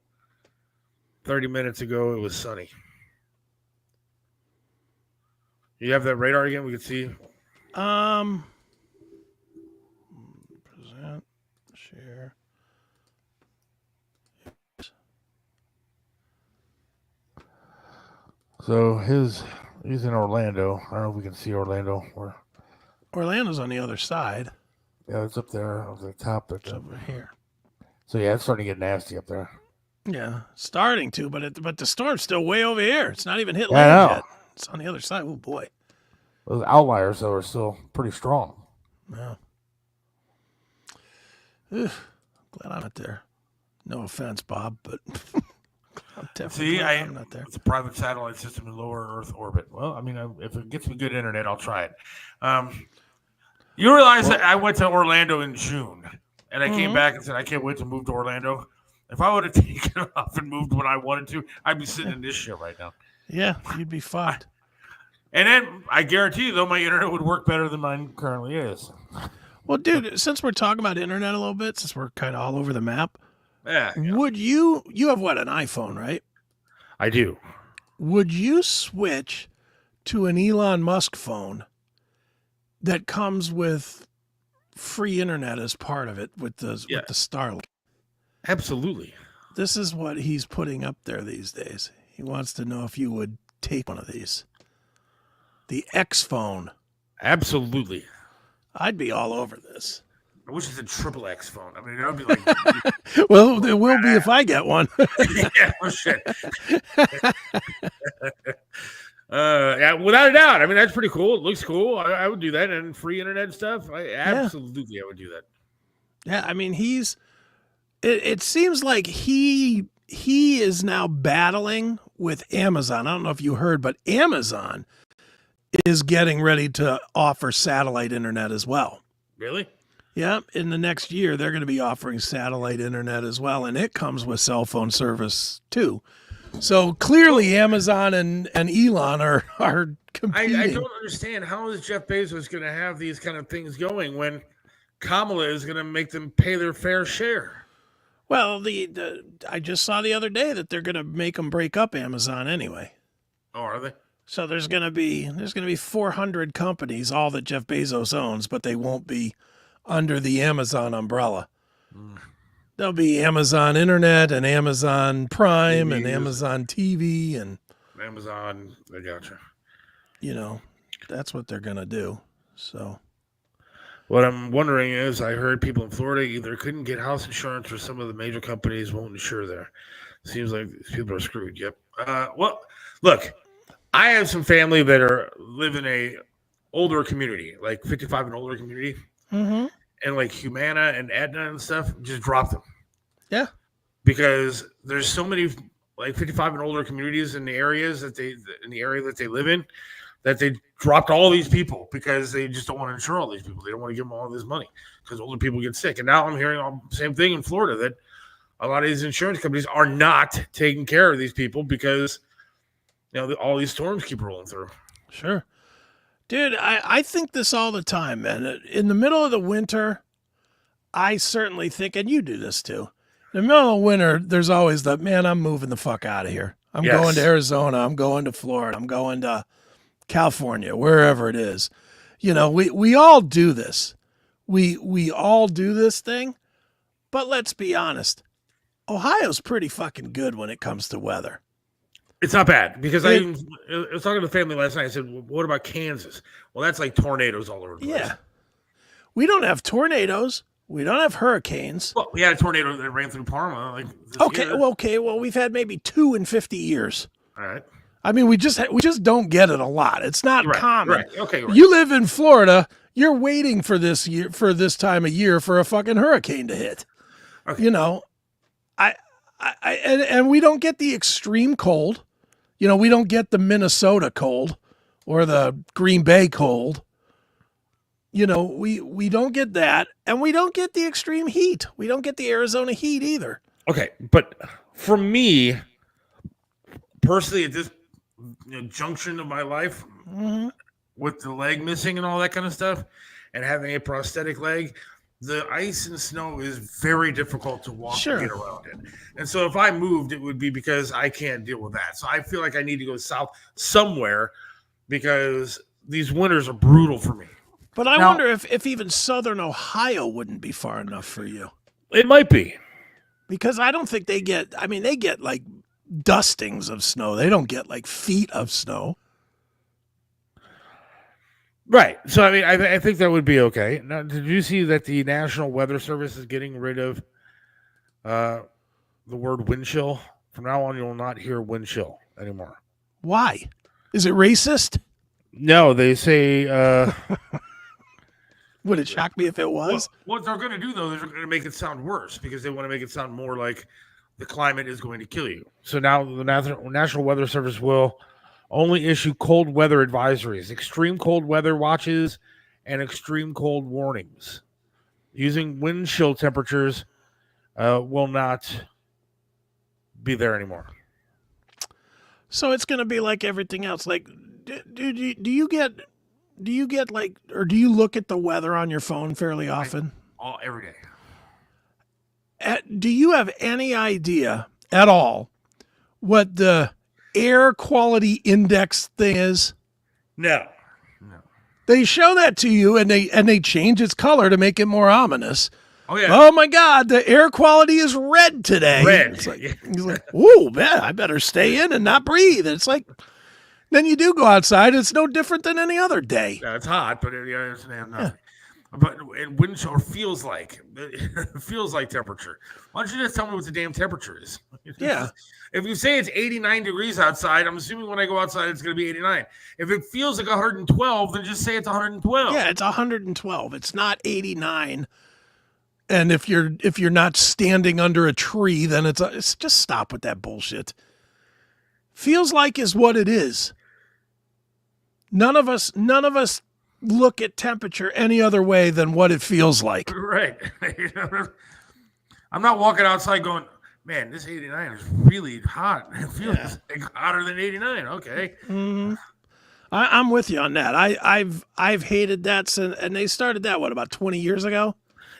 30 minutes ago, it was sunny. You have that radar again? We can see. Present, share. So he's in Orlando. I don't know if we can see Orlando. Orlando's on the other side. Yeah, it's up there on the top. It's over here. So yeah, it's starting to get nasty up there. Yeah, starting to, but the storm's still way over here. It's not even hit land yet. It's on the other side. Oh boy. Those outliers though are still pretty strong. Yeah. Ugh, glad I'm not there. No offense, Bob, but I'm definitely glad I'm not there. It's a private satellite system in lower Earth orbit. Well, I mean, if it gets me good internet, I'll try it. You realize that I went to Orlando in June, and I came back and said I can't wait to move to Orlando. If I would have taken off and moved when I wanted to, I'd be sitting in this shit right now. Yeah, you'd be fucked. And then I guarantee you, though, my internet would work better than mine currently is. Well, dude, since we're talking about internet a little bit, since we're kind of all over the map, Yeah. would you have what, an iPhone, right? I do. Would you switch to an Elon Musk phone that comes with free internet as part of it with the Starlink? Absolutely. This is what he's putting up there these days. He wants to know if you would take one of these. The X phone. Absolutely. I'd be all over this. I wish it's a triple X phone. I mean, that would be like. Well, there will be if I get one. Yeah, well, shit. Yeah, without a doubt. I mean, that's pretty cool. It looks cool. I would do that, and free internet stuff. I would do that. Yeah, I mean, it seems like he is now battling with Amazon. I don't know if you heard, but Amazon is getting ready to offer satellite internet as well. Really? Yeah, in the next year, they're going to be offering satellite internet as well, and it comes with cell phone service too. So clearly Amazon and Elon are competing. I don't understand. How is Jeff Bezos going to have these kind of things going when Kamala is going to make them pay their fair share? Well, I just saw the other day that they're going to make them break up Amazon anyway. Oh, are they? So there's going to be 400 companies, all that Jeff Bezos owns, but they won't be under the Amazon umbrella. There'll be Amazon Internet and Amazon Prime and Amazon TV and Amazon. I gotcha. You know, that's what they're going to do. So what I'm wondering is, I heard people in Florida either couldn't get house insurance or some of the major companies won't insure there. Seems like people are screwed. Yep. Well, look, I have some family that live in a older community, like 55 and older community. Mm-hmm. And like Humana and Aetna and stuff, just drop them. Yeah. Because there's so many like 55 and older communities in the area that they live in, that they dropped all these people because they just don't want to insure all these people. They don't want to give them all this money because older people get sick. And now I'm hearing the same thing in Florida, that a lot of these insurance companies are not taking care of these people because, you know, all these storms keep rolling through. Sure. Dude, I think this all the time, man. In the middle of the winter, I certainly think, and you do this too, in the middle of winter, there's always the, man, I'm moving the fuck out of here. I'm going to Arizona. I'm going to Florida. I'm going to California, wherever it is. You know, we all do this. We all do this thing. But let's be honest. Ohio's pretty fucking good when it comes to weather. It's not bad, because I was talking to the family last night. I said, well, what about Kansas? Well, that's like tornadoes all over the place. Yeah. We don't have tornadoes. We don't have hurricanes. Well, we had a tornado that ran through Parma. Well, we've had maybe 2 in 50 years. All right. I mean, we just don't get it a lot. It's not common. Right. Okay. Right. You live in Florida. You're waiting for this time of year for a fucking hurricane to hit. Okay. You know, and we don't get the extreme cold. You know, we don't get the Minnesota cold or the Green Bay cold. You know, we don't get that, and we don't get the extreme heat. We don't get the Arizona heat either. Okay, but for me, personally, at this junction of my life, with the leg missing and all that kind of stuff, and having a prosthetic leg, the ice and snow is very difficult to walk and get around in. And so if I moved, it would be because I can't deal with that. So I feel like I need to go south somewhere, because these winters are brutal for me. But I wonder if even southern Ohio wouldn't be far enough for you. It might be. Because I don't think they get like dustings of snow. They don't get like feet of snow. Right. So, I mean, I think that would be okay. Now, did you see that the National Weather Service is getting rid of the word wind chill? From now on, you will not hear wind chill anymore. Why? Is it racist? No, they say... Would it shock me if it was? What they're going to do, though, they're going to make it sound worse because they want to make it sound more like the climate is going to kill you. So now the National Weather Service will only issue cold weather advisories, extreme cold weather watches, and extreme cold warnings. Using wind chill temperatures will not be there anymore. So it's going to be like everything else. Like, do you get like, or do you look at the weather on your phone fairly often? Every day. Do you have any idea at all what the air quality index thing is? No. They show that to you and they change its color to make it more ominous. Oh yeah. Oh my God, the air quality is red today. Red. It's like, he's like, ooh, man, I better stay in and not breathe. And it's like, then you do go outside. It's no different than any other day. Yeah, it's hot, but it's nothing. Yeah. But wind chill feels like temperature. Why don't you just tell me what the damn temperature is? Yeah. If you say it's 89 degrees outside, I'm assuming when I go outside it's going to be 89. If it feels like 112, then just say it's 112. Yeah, it's 112. It's not 89. And if you're not standing under a tree, then it's just stop with that bullshit. Feels like is what it is. None of us look at temperature any other way than what it feels like. Right. I'm not walking outside going, man, this 89 is really hot. It feels like hotter than 89. Okay. Mm-hmm. I'm with you on that. I've hated that since, and they started that about 20 years ago.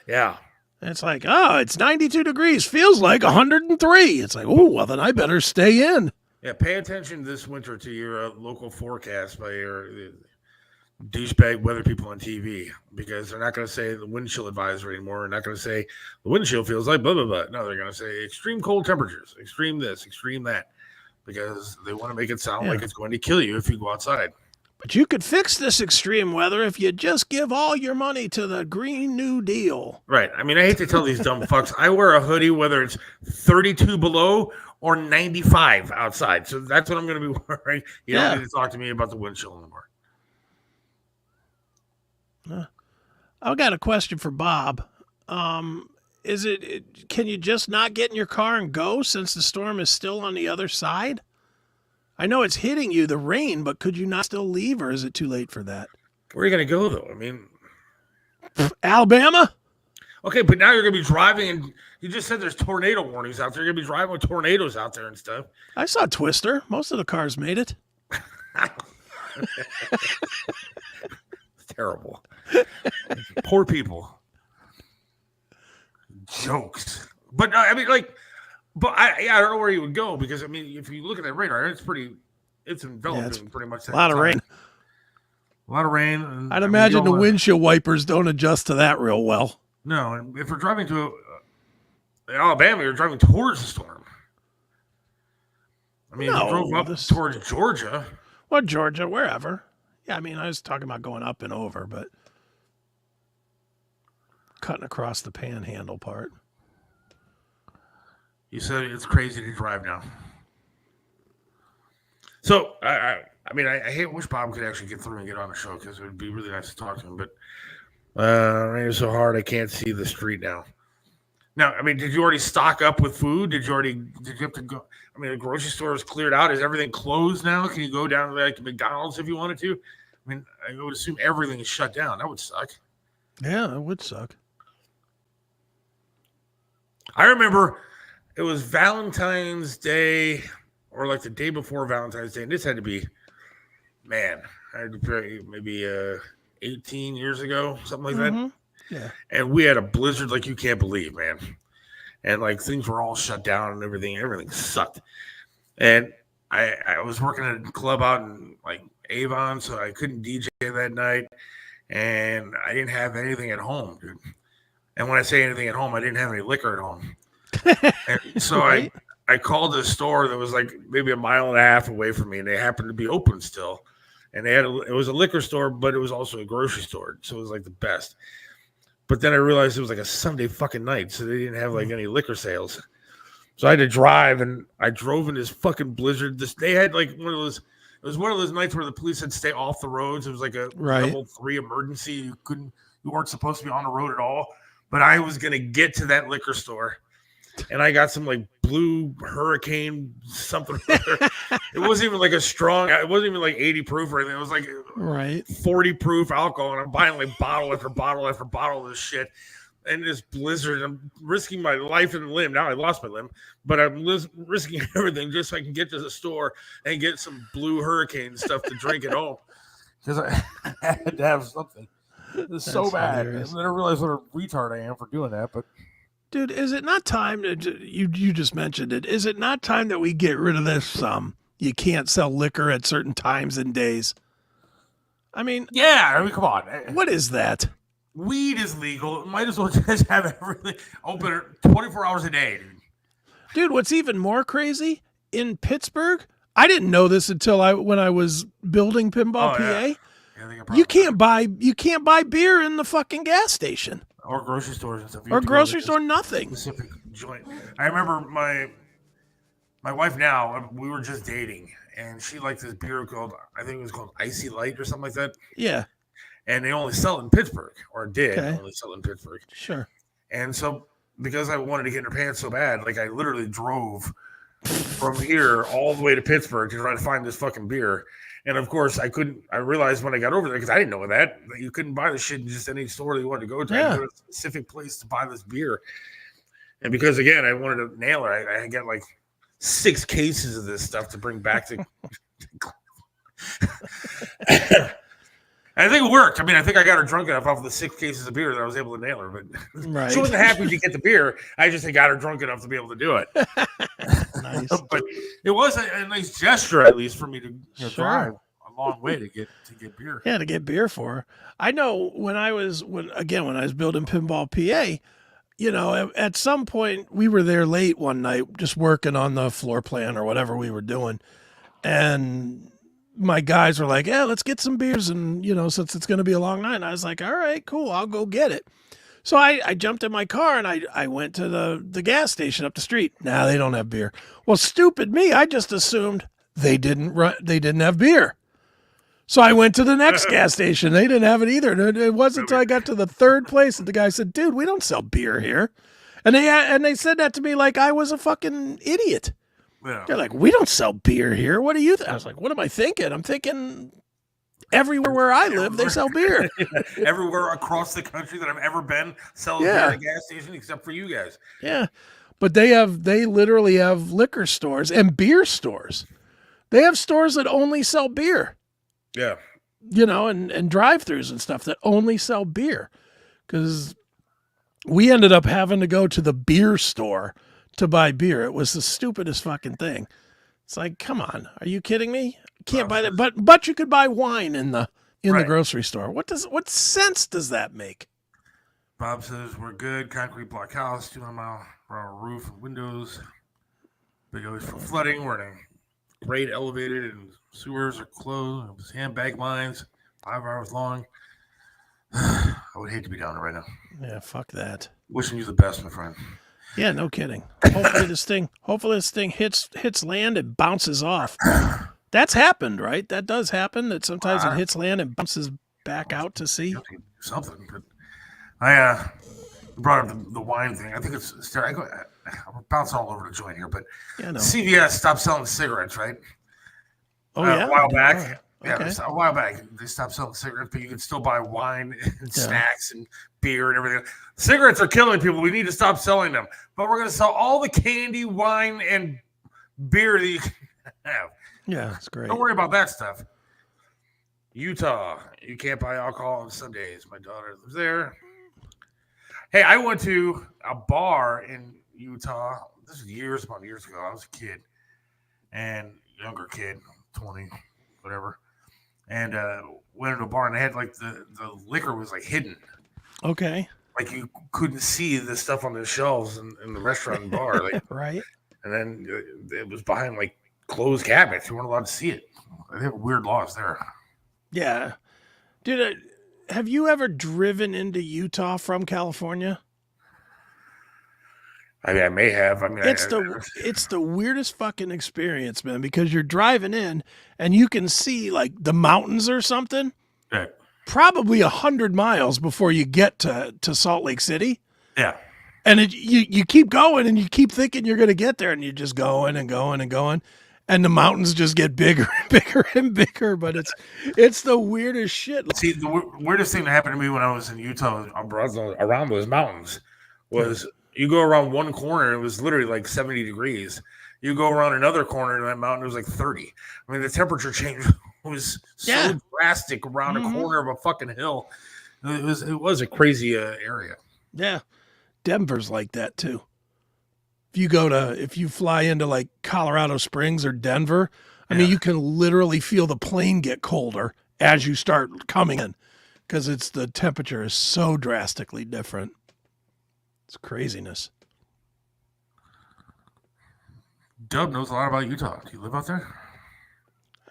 Yeah. And it's like, oh, it's 92 degrees. Feels like 103. It's like, oh, well, then I better stay in. Yeah, pay attention this winter to your local forecast by your douchebag weather people on TV, because they're not going to say the wind chill advisory anymore. They're not going to say the wind chill feels like blah, blah, blah. No, they're going to say extreme cold temperatures, extreme this, extreme that, because they want to make it sound like it's going to kill you if you go outside. But you could fix this extreme weather if you just give all your money to the Green New Deal. Right. I mean, I hate to tell these dumb fucks. I wear a hoodie whether it's 32 below or 95 outside. So that's what I'm going to be wearing. You don't need to talk to me about the wind chill anymore. I've got a question for Bob. Can you just not get in your car and go since the storm is still on the other side? I know it's hitting you, the rain, but could you not still leave, or is it too late for that? Where are you going to go, though? I mean, Alabama? Okay, but now you're going to be driving, and you just said there's tornado warnings out there. You're going to be driving with tornadoes out there and stuff. I saw Twister. Most of the cars made it. It's terrible. Poor people. Jokes. But, I mean, like... But I don't know where you would go, because I mean, if you look at that radar, it's enveloping pretty much. A lot of rain. A lot of rain. And, I'd imagine the windshield wipers don't adjust to that real well. No, and if we're driving to Alabama, you're driving towards the storm. I mean, if you drove up towards Georgia. Well, Georgia, wherever. Yeah, I mean, I was talking about going up and over, but cutting across the panhandle part. You said it's crazy to drive now. So, I wish Bob could actually get through and get on the show, because it would be really nice to talk to him. But rain is so hard I can't see the street now. Now, I mean, did you already stock up with food? Did you have to go? I mean, the grocery store is cleared out. Is everything closed now? Can you go down to like McDonald's if you wanted to? I mean, I would assume everything is shut down. That would suck. Yeah, that would suck. I remember it was Valentine's Day, or like the day before Valentine's Day, and this had to be, man, maybe 18 years ago, something like that. Yeah. And we had a blizzard like you can't believe, man. And like things were all shut down and everything sucked. And I was working at a club out in like Avon, so I couldn't DJ that night, and I didn't have anything at home, dude. And when I say anything at home, I didn't have any liquor at home. And so Right. I called a store that was like maybe a mile and a half away from me, and they happened to be open still. And it was a liquor store, but it was also a grocery store, so it was like the best. But then I realized it was like a Sunday fucking night, so they didn't have like any liquor sales. So I had to drive, and I drove in this fucking blizzard. They had like one of those. It was one of those nights where the police said stay off the roads. It was like a level 3 emergency. You weren't supposed to be on the road at all. But I was gonna get to that liquor store, and I got some like blue Hurricane something. It wasn't even like a strong. It wasn't even like 80 proof or anything. It was like 40 proof alcohol, and I'm buying like bottle after bottle after bottle of this shit. And this blizzard, I'm risking my life and limb. Now I lost my limb, but I'm risking everything just so I can get to the store and get some blue Hurricane stuff to drink at home. Because I had to have something. It was so bad. Hilarious. And then I realized what a retard I am for doing that. But Dude, is it not time to, you just mentioned it, is it not time that we get rid of this you can't sell liquor at certain times and days? I mean, come on. What is that? Weed is legal. Might as well just have everything open 24 hours a day, dude. Dude, what's even more crazy, in Pittsburgh, I didn't know this until when I was building Pinball PA. Yeah, you can't buy beer in the fucking gas station. Or grocery stores and stuff. Or grocery store, nothing. Specific joint. I remember my wife now, we were just dating, and she liked this beer called, I think it was called Icy Light or something like that. Yeah. And they only sell it in Pittsburgh, or did only sell it in Pittsburgh. Sure. And so, because I wanted to get in her pants so bad, like I literally drove from here all the way to Pittsburgh to try to find this fucking beer. And of course, I realized when I got over there, because I didn't know that you couldn't buy this shit in just any store that you wanted to go to. I had to go to a specific place to buy this beer. And because, again, I wanted to nail it, I got like 6 cases of this stuff to bring back to. I think it worked. I mean, I think I got her drunk enough off of the 6 cases of beer that I was able to nail her. But she wasn't happy to get the beer. I just got her drunk enough to be able to do it. Nice. But it was a nice gesture, at least, for me to drive a long way to get beer. Yeah, to get beer for her. I know when I was building Pinball PA, at some point we were there late one night just working on the floor plan or whatever we were doing. And my guys were like, yeah, let's get some beers. And, since it's going to be a long night. And I was like, all right, cool. I'll go get it. So I jumped in my car and I went to the gas station up the street. Nah, they don't have beer. Well, stupid me. I just assumed they didn't have beer. So I went to the next gas station. They didn't have it either. And it wasn't until I got to the third place that the guy said, dude, we don't sell beer here. And they said that to me like I was a fucking idiot. Yeah. They're like, we don't sell beer here. What do you think? I was like, what am I thinking? I'm thinking everywhere where I live, they sell beer. Everywhere across the country that I've ever been sells beer at a gas station, except for you guys. Yeah. But they literally have liquor stores and beer stores. They have stores that only sell beer. Yeah. And drive-thrus and stuff that only sell beer. Because we ended up having to go to the beer store to buy beer. It was the stupidest fucking thing. It's like, come on, are you kidding me? Can't buy that, but you could buy wine in the grocery store. What sense does that make? Bob says we're good. Concrete block house, 200 mile roof and windows. Big always for flooding. We're in a grade elevated and sewers are closed. It was handbag lines, 5 hours long. I would hate to be down there right now. Yeah, fuck that. Wishing you the best, my friend. Yeah, no kidding. Hopefully this thing hits land and bounces off. That's happened, right? That does happen. That sometimes it hits land and bounces back out to sea. Something, but I brought up the wine thing. I think I'm bouncing all over the joint here, but CVS stopped selling cigarettes, right? Oh yeah, a while back. Okay. A while back, they stopped selling cigarettes, but you can still buy wine and snacks and beer and everything. Cigarettes are killing people. We need to stop selling them. But we're going to sell all the candy, wine, and beer that you can have. Yeah, that's great. Don't worry about that stuff. Utah, you can't buy alcohol on Sundays. My daughter lives there. Hey, I went to a bar in Utah. This was years upon years ago. I was a kid and younger kid, 20, whatever. and went into a bar and they had like the liquor was like hidden. Okay. Like you couldn't see the stuff on the shelves in the restaurant and bar. Like, Right. and then it was behind like closed cabinets. You weren't allowed to see it. They have weird laws there. Yeah. Dude, have you ever driven into Utah from California? I mean, I may have. I mean, It's the weirdest fucking experience, man, because you're driving in and you can see like the mountains or something yeah. probably 100 miles before you get to Salt Lake City. Yeah. And you keep going and you keep thinking you're going to get there and you're just going and going and going. And the mountains just get bigger and bigger and bigger. But it's the weirdest shit. See, the weirdest thing that happened to me when I was in Utah around those mountains was you go around one corner, it was literally like 70 degrees. You go around another corner in that mountain, it was like 30. I mean, the temperature change was so drastic around a corner of a fucking hill. It was a crazy area. Yeah. Denver's like that too. If you fly into like Colorado Springs or Denver, I mean, you can literally feel the plane get colder as you start coming in because the temperature is so drastically different. It's craziness. Dub knows a lot about Utah. Do you live out there?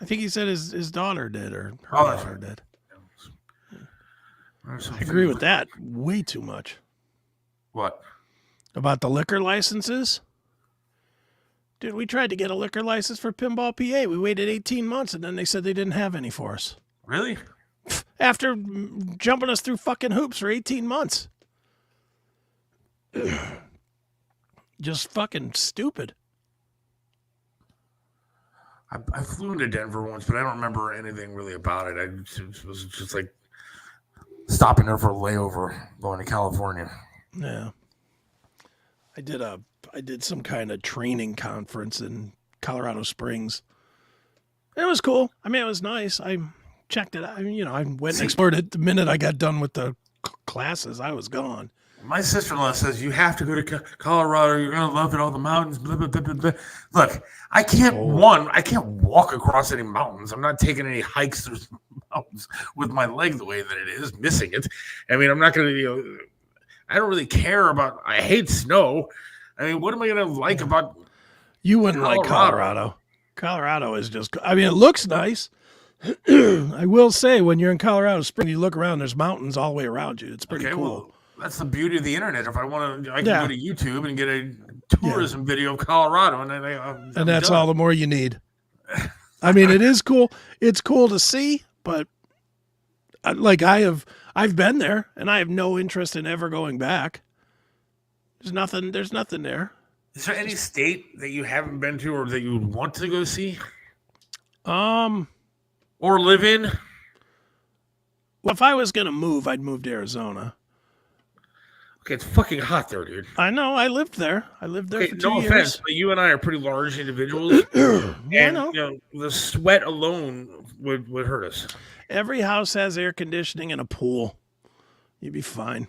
I think he said his daughter did or her daughter did. I agree with that way too much. What? About the liquor licenses? Dude, we tried to get a liquor license for Pinball PA. We waited 18 months and then they said they didn't have any for us. Really? After jumping us through fucking hoops for 18 months. Just fucking stupid. I flew into Denver once, but I don't remember anything really about it. It was just like stopping there for a layover going to California. Yeah. I did some kind of training conference in Colorado Springs. It was cool. I mean, it was nice. I checked it out. I went and explored it. The minute I got done with the classes, I was gone. My sister-in-law says you have to go to Colorado. You're gonna love it. All the mountains. Blah, blah, blah, blah, blah. Look, I can't walk across any mountains. I'm not taking any hikes through mountains with my leg the way that it is, missing it. I mean, I'm not gonna. I don't really care about. I hate snow. I mean, what am I gonna like about? You wouldn't like Colorado. Colorado is just. I mean, it looks nice. I will say, when you're in Colorado Springs, you look around. There's mountains all the way around you. It's pretty cool. Well, that's the beauty of the internet. If I want to, I can go to YouTube and get a tourism video of Colorado, and that's all the more you need. I mean, it is cool. It's cool to see, but like I've been there, and I have no interest in ever going back. There's nothing there. Is there any state that you haven't been to, or that you would want to go see, or live in? Well, if I was gonna move, I'd move to Arizona. Okay, it's fucking hot there, dude. I know. I lived there. For 2 years. No offense, but you and I are pretty large individuals. Yeah, and the sweat alone would hurt us. Every house has air conditioning and a pool. You'd be fine.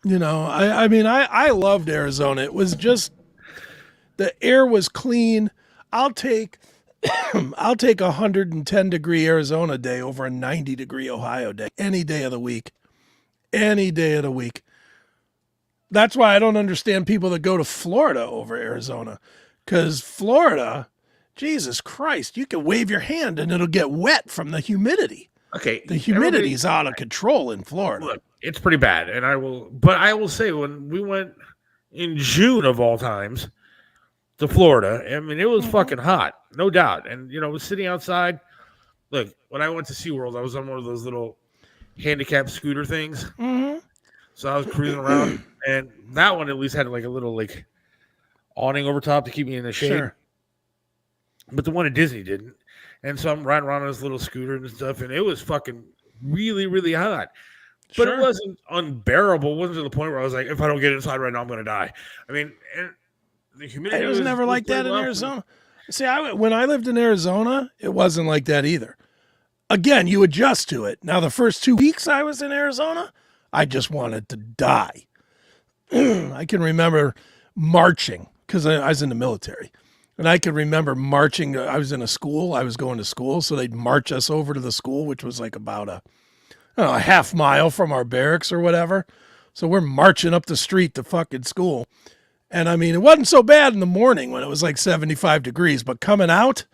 I mean, I loved Arizona. It was just, the air was clean. I'll take a 110-degree Arizona day over a 90-degree Ohio day. Any day of the week. Any day of the week. That's why I don't understand people that go to Florida over Arizona. Because Florida, Jesus Christ, you can wave your hand and it'll get wet from the humidity. Okay. The humidity is out of control in Florida. Look, it's pretty bad. And I will say, when we went in June of all times to Florida, I mean, it was fucking hot, no doubt. And, I was sitting outside. Look, when I went to SeaWorld, I was on one of those little handicap scooter things. Mm-hmm. So I was cruising around, and that one at least had like a little like awning over top to keep me in the shade. Sure. But the one at Disney didn't. And so I'm riding around on this little scooter and stuff, and it was fucking really, really hot. But it wasn't unbearable. It wasn't to the point where I was like, if I don't get inside right now, I'm going to die. I mean, and the humidity was never like that in Arizona. See, when I lived in Arizona, it wasn't like that either. Again, you adjust to it. Now, the first 2 weeks I was in Arizona, I just wanted to die. I can remember marching, because I was in the military. And I can remember marching. I was in a school. I was going to school. So they'd march us over to the school, which was like about a half mile from our barracks or whatever. So we're marching up the street to fucking school. And I mean, it wasn't so bad in the morning when it was like 75 degrees, but coming out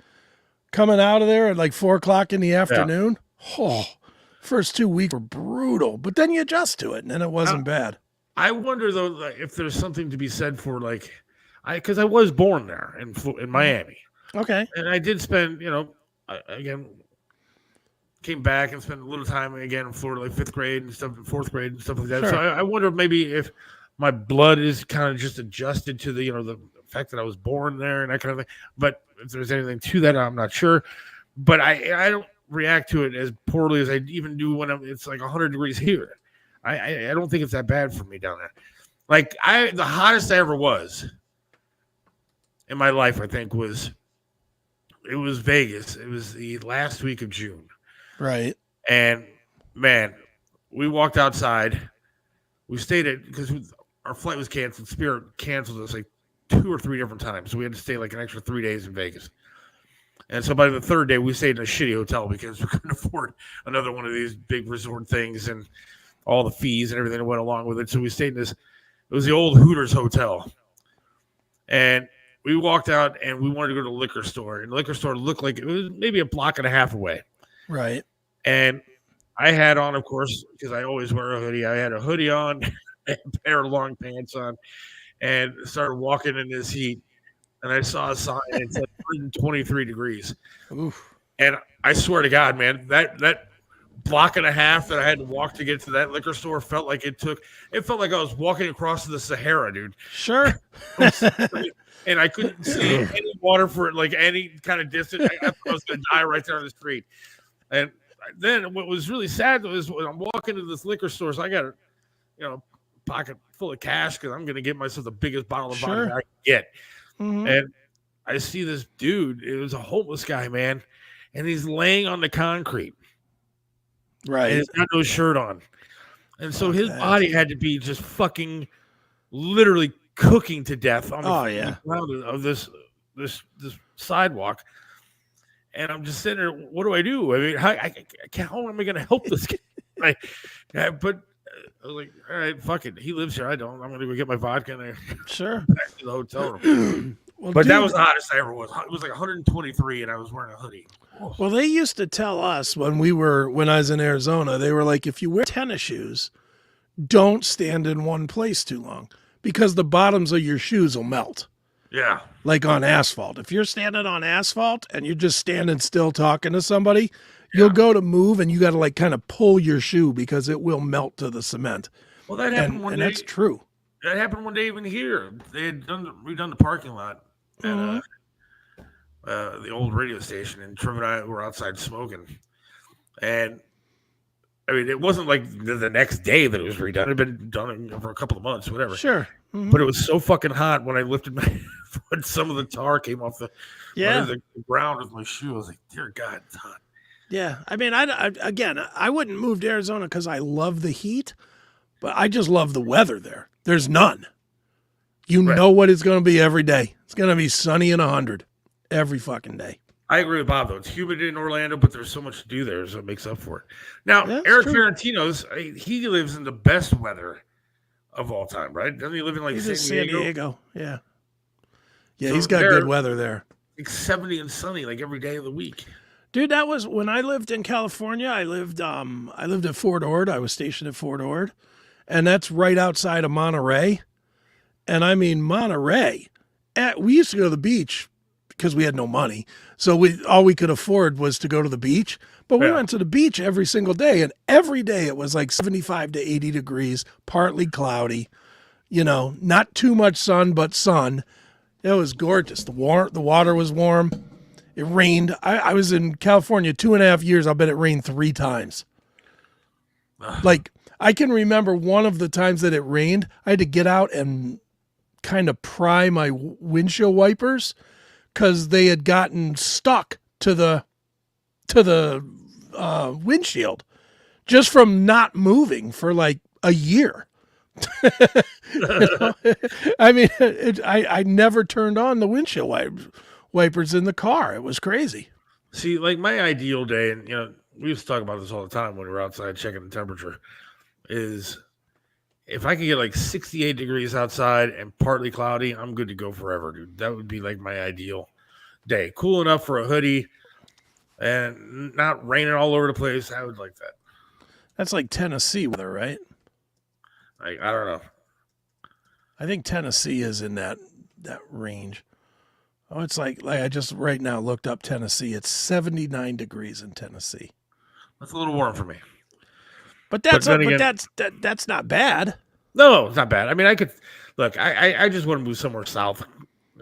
of there at like 4:00 in the afternoon, first 2 weeks were brutal, but then you adjust to it and then it wasn't bad. I wonder though, like, if there's something to be said for like, because I was born there in Miami. Okay. And I did spend, again, came back and spent a little time again in Florida, like 5th grade and stuff, 4th grade and stuff like that. Sure. So I wonder maybe if my blood is kind of just adjusted to the fact that I was born there and that kind of thing. But if there's anything to that, I'm not sure. But I don't react to it as poorly as I even do when it's like 100 degrees here. I don't think it's that bad for me down there. Like the hottest I ever was in my life, I think was Vegas. It was the last week of June. Right. And man, we walked outside. We stayed because our flight was canceled. Spirit canceled us like 2 or 3 different times. So we had to stay like an extra 3 days in Vegas. And so by the 3rd day, we stayed in a shitty hotel because we couldn't afford another one of these big resort things and all the fees and everything that went along with it. So we stayed in it was the old Hooters hotel. And we walked out and we wanted to go to the liquor store. And the liquor store looked like it was maybe a block and a half away. Right. And I had on, of course, because I always wear a hoodie. I had a hoodie on, a pair of long pants on, and started walking in this heat. And I saw a sign and it said 123 degrees. Oof. And I swear to God, man, that block and a half that I had to walk to get to that liquor store felt like it felt like I was walking across the Sahara, dude. Sure. And I couldn't see any water for like any kind of distance. I thought I was going to die right there on the street. And then what was really sad was when I'm walking to this liquor store, so I got a pocket full of cash because I'm going to get myself the biggest bottle of vodka I can get. Mm-hmm. And I see this dude. It was a homeless guy, man, and he's laying on the concrete. Right. And he's got no shirt on. And so his body had to be just fucking literally cooking to death on the ground of this sidewalk. And I'm just sitting there, what do I do? I mean, how am I going to help this guy? But I was like, all right, fuck it. He lives here. I don't. I'm going to go get my vodka and back to the hotel room. Well, but that was the hottest I ever was. It was like 123 and I was wearing a hoodie. Well, they used to tell us when I was in Arizona, they were like, if you wear tennis shoes, don't stand in one place too long because the bottoms of your shoes will melt. Yeah. Like on asphalt. If you're standing on asphalt and you're just standing still talking to somebody, you'll go to move and you got to like kind of pull your shoe because it will melt to the cement. Well, that happened one day. And that's true. That happened one day even here. They had redone the parking lot at the old radio station, and Trev and I were outside smoking. And I mean, it wasn't like the next day that it was redone. It had been done for a couple of months, whatever. Sure. Mm-hmm. But it was so fucking hot when I lifted my foot, some of the tar came off the ground with my shoe. I was like, dear God, it's hot. Yeah. I mean, I wouldn't move to Arizona because I love the heat, but I just love the weather there. There's none. You know what it's going to be every day. It's going to be sunny and 100 every fucking day. I agree with Bob, though. It's humid in Orlando, but there's so much to do there, so it makes up for it. Now, Eric Fiorentino's, he lives in the best weather of all time, right? Doesn't he live in San Diego? Yeah. Yeah, so he's got good weather there. Like 70 and sunny, like every day of the week. Dude, that was when I lived in California. I lived at Fort Ord. I was stationed at Fort Ord, and that's right outside of Monterey. And I mean, Monterey, we used to go to the beach because we had no money. So all we could afford was to go to the beach. But we went to the beach every single day. And every day it was like 75 to 80 degrees, partly cloudy, not too much sun, but sun. It was gorgeous. The water was warm. It rained. I was in California 2.5 years. I'll bet it rained 3 times. Like, I can remember one of the times that it rained, I had to get out and kind of pry my windshield wipers because they had gotten stuck to the windshield just from not moving for like a year. I mean, I never turned on the windshield wipers in the car. It was crazy. See, like my ideal day, and we used to talk about this all the time when we were outside checking the temperature, is if I could get like 68 degrees outside and partly cloudy, I'm good to go forever, dude. That would be like my ideal day. Cool enough for a hoodie and not raining all over the place. I would like that. That's like Tennessee weather, right? I don't know. I think Tennessee is in that range. Oh, it's like I just right now looked up Tennessee. It's 79 degrees in Tennessee. That's a little warm for me. But that's that's not bad. No, it's not bad. I mean, I could look. I just want to move somewhere south,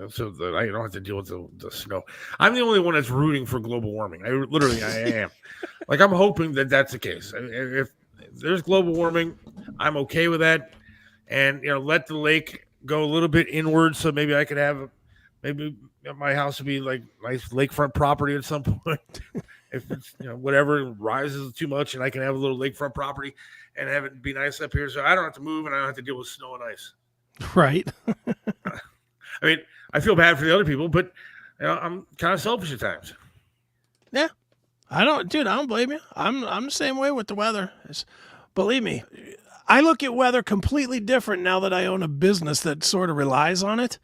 so that I don't have to deal with the snow. I'm the only one that's rooting for global warming. I am. Like I'm hoping that that's the case. If there's global warming, I'm okay with that, and let the lake go a little bit inward, so maybe I could have my house would be like nice lakefront property at some point. If it's whatever rises too much, and I can have a little lakefront property and have it be nice up here, so I don't have to move and I don't have to deal with snow and ice. Right. I mean, I feel bad for the other people, but I'm kind of selfish at times. Yeah, I don't blame you. I'm the same way with the weather. Believe me, I look at weather completely different now that I own a business that sort of relies on it.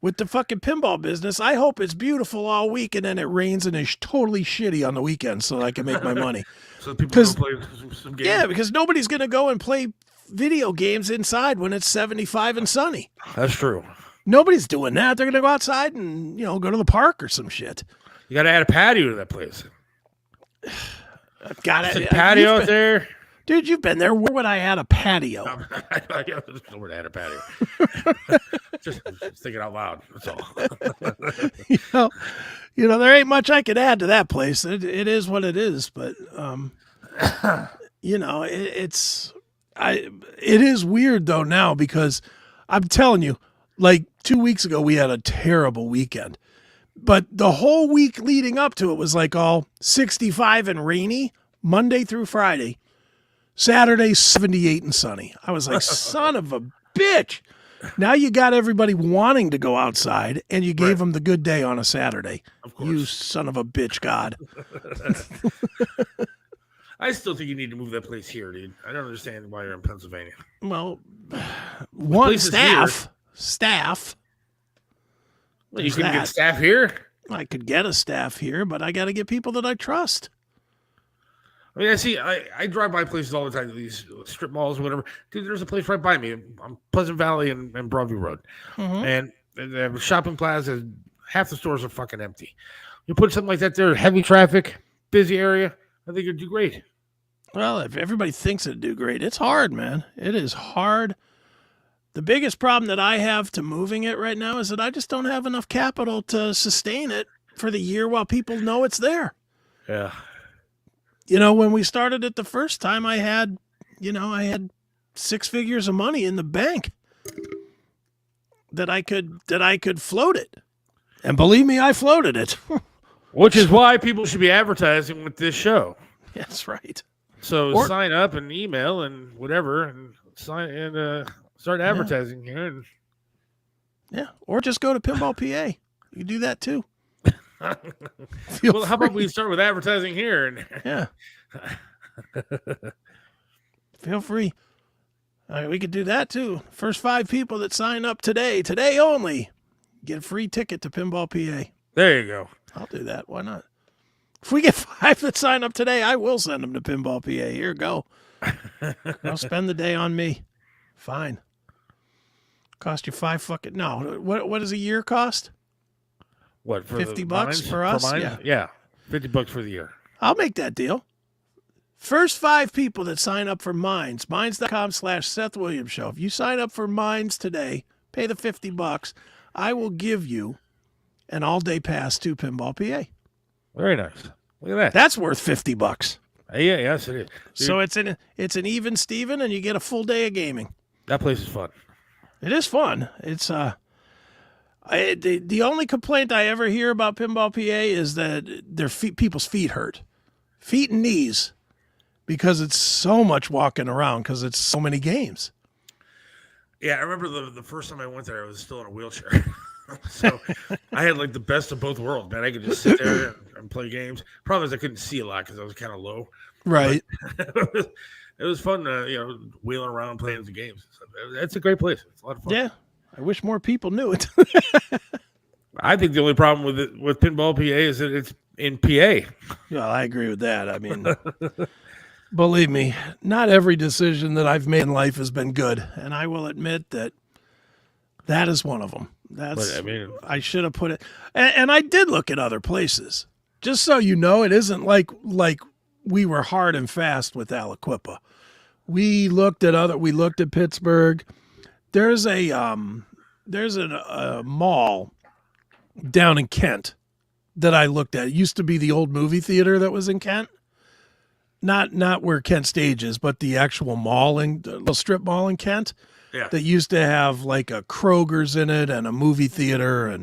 With the fucking pinball business, I hope it's beautiful all week and then it rains and it's totally shitty on the weekend so I can make my money. So people can play some games. Yeah, because nobody's going to go and play video games inside when it's 75 and sunny. That's true. Nobody's doing that. They're going to go outside and, go to the park or some shit. You got to add a patio to that place. I've got it. Patio out there. Dude, you've been there. Where would I add a patio? I don't know where to add a patio. just thinking out loud. That's all. There ain't much I could add to that place. It is what it is. But, it is weird though now because I'm telling you, like 2 weeks ago, we had a terrible weekend. But the whole week leading up to it was like all 65 and rainy Monday through Friday. Saturday, 78 and sunny. I was like, son of a bitch. Now you got everybody wanting to go outside, and you gave them the good day on a Saturday. Of course. You son of a bitch, God. I still think you need to move that place here, dude. I don't understand why you're in Pennsylvania. Well, one staff. Well, you can get staff here? I could get a staff here, but I got to get people that I trust. I mean, I drive by places all the time, these strip malls or whatever. Dude, there's a place right by me on Pleasant Valley and Broadview Road. Mm-hmm. And they have a shopping plaza. Half the stores are fucking empty. You put something like that there, heavy traffic, busy area, I think it'd do great. Well, if everybody thinks it'd do great, it's hard, man. It is hard. The biggest problem that I have to moving it right now is that I just don't have enough capital to sustain it for the year while people know it's there. Yeah. When we started it the first time, I had 6 figures of money in the bank that I could float it. And believe me, I floated it. Which is why people should be advertising with this show. That's right. So sign up and email and whatever and start advertising here. And... Yeah. Or just go to Pinball PA. You can do that too. Well, how about we start with advertising here? Yeah. Feel free. All right, we could do that too. First 5 people that sign up today only, get a free ticket to Pinball PA. There you go. I'll do that. Why not? If we get 5 that sign up today, I will send them to Pinball PA. Here, go. I'll spend the day on me. Fine. Cost you $5 no. What does a year cost? What, for $50 for us? Yeah. $50 for the year. I'll make that deal. First 5 people that sign up for Minds, minds.com/Seth Williams Show. If you sign up for Minds today, pay the $50, I will give you an all-day pass to Pinball PA. Very nice. Look at that. That's worth $50. Yeah, yes, it is. Dude, so it's an even Steven, and you get a full day of gaming. That place is fun. It is fun. It's the only complaint I ever hear about Pinball PA is that people's feet hurt, feet and knees, because it's so much walking around because it's so many games. Yeah, I remember the first time I went there, I was still in a wheelchair. So I had like the best of both worlds, man. I could just sit there and play games. Problem is I couldn't see a lot because I was kind of low. Right. It was fun, wheeling around playing the games. It's a great place. It's a lot of fun. Yeah. I wish more people knew it. I think the only problem with Pinball PA is that it's in PA. Well, I agree with that. I mean, believe me, not every decision that I've made in life has been good, and I will admit that is one of them. I should have put it, and I did look at other places. Just so you know, it isn't like we were hard and fast with Aliquippa. We looked at Pittsburgh. There's a mall down in Kent that I looked at. It used to be the old movie theater that was in Kent. Not where Kent Stage is, but the actual mall, the strip mall in Kent. Yeah. That used to have like a Kroger's in it and a movie theater,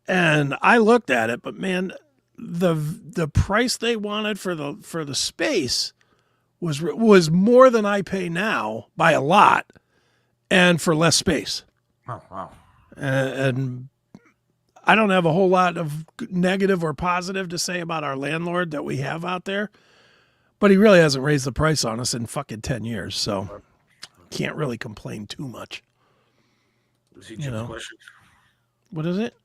and I looked at it, but man, the price they wanted for the space was more than I pay now by a lot, and for less space. Oh wow! And I don't have a whole lot of negative or positive to say about our landlord that we have out there, but he really hasn't raised the price on us in fucking 10 years, so can't really complain too much. Question? What is it?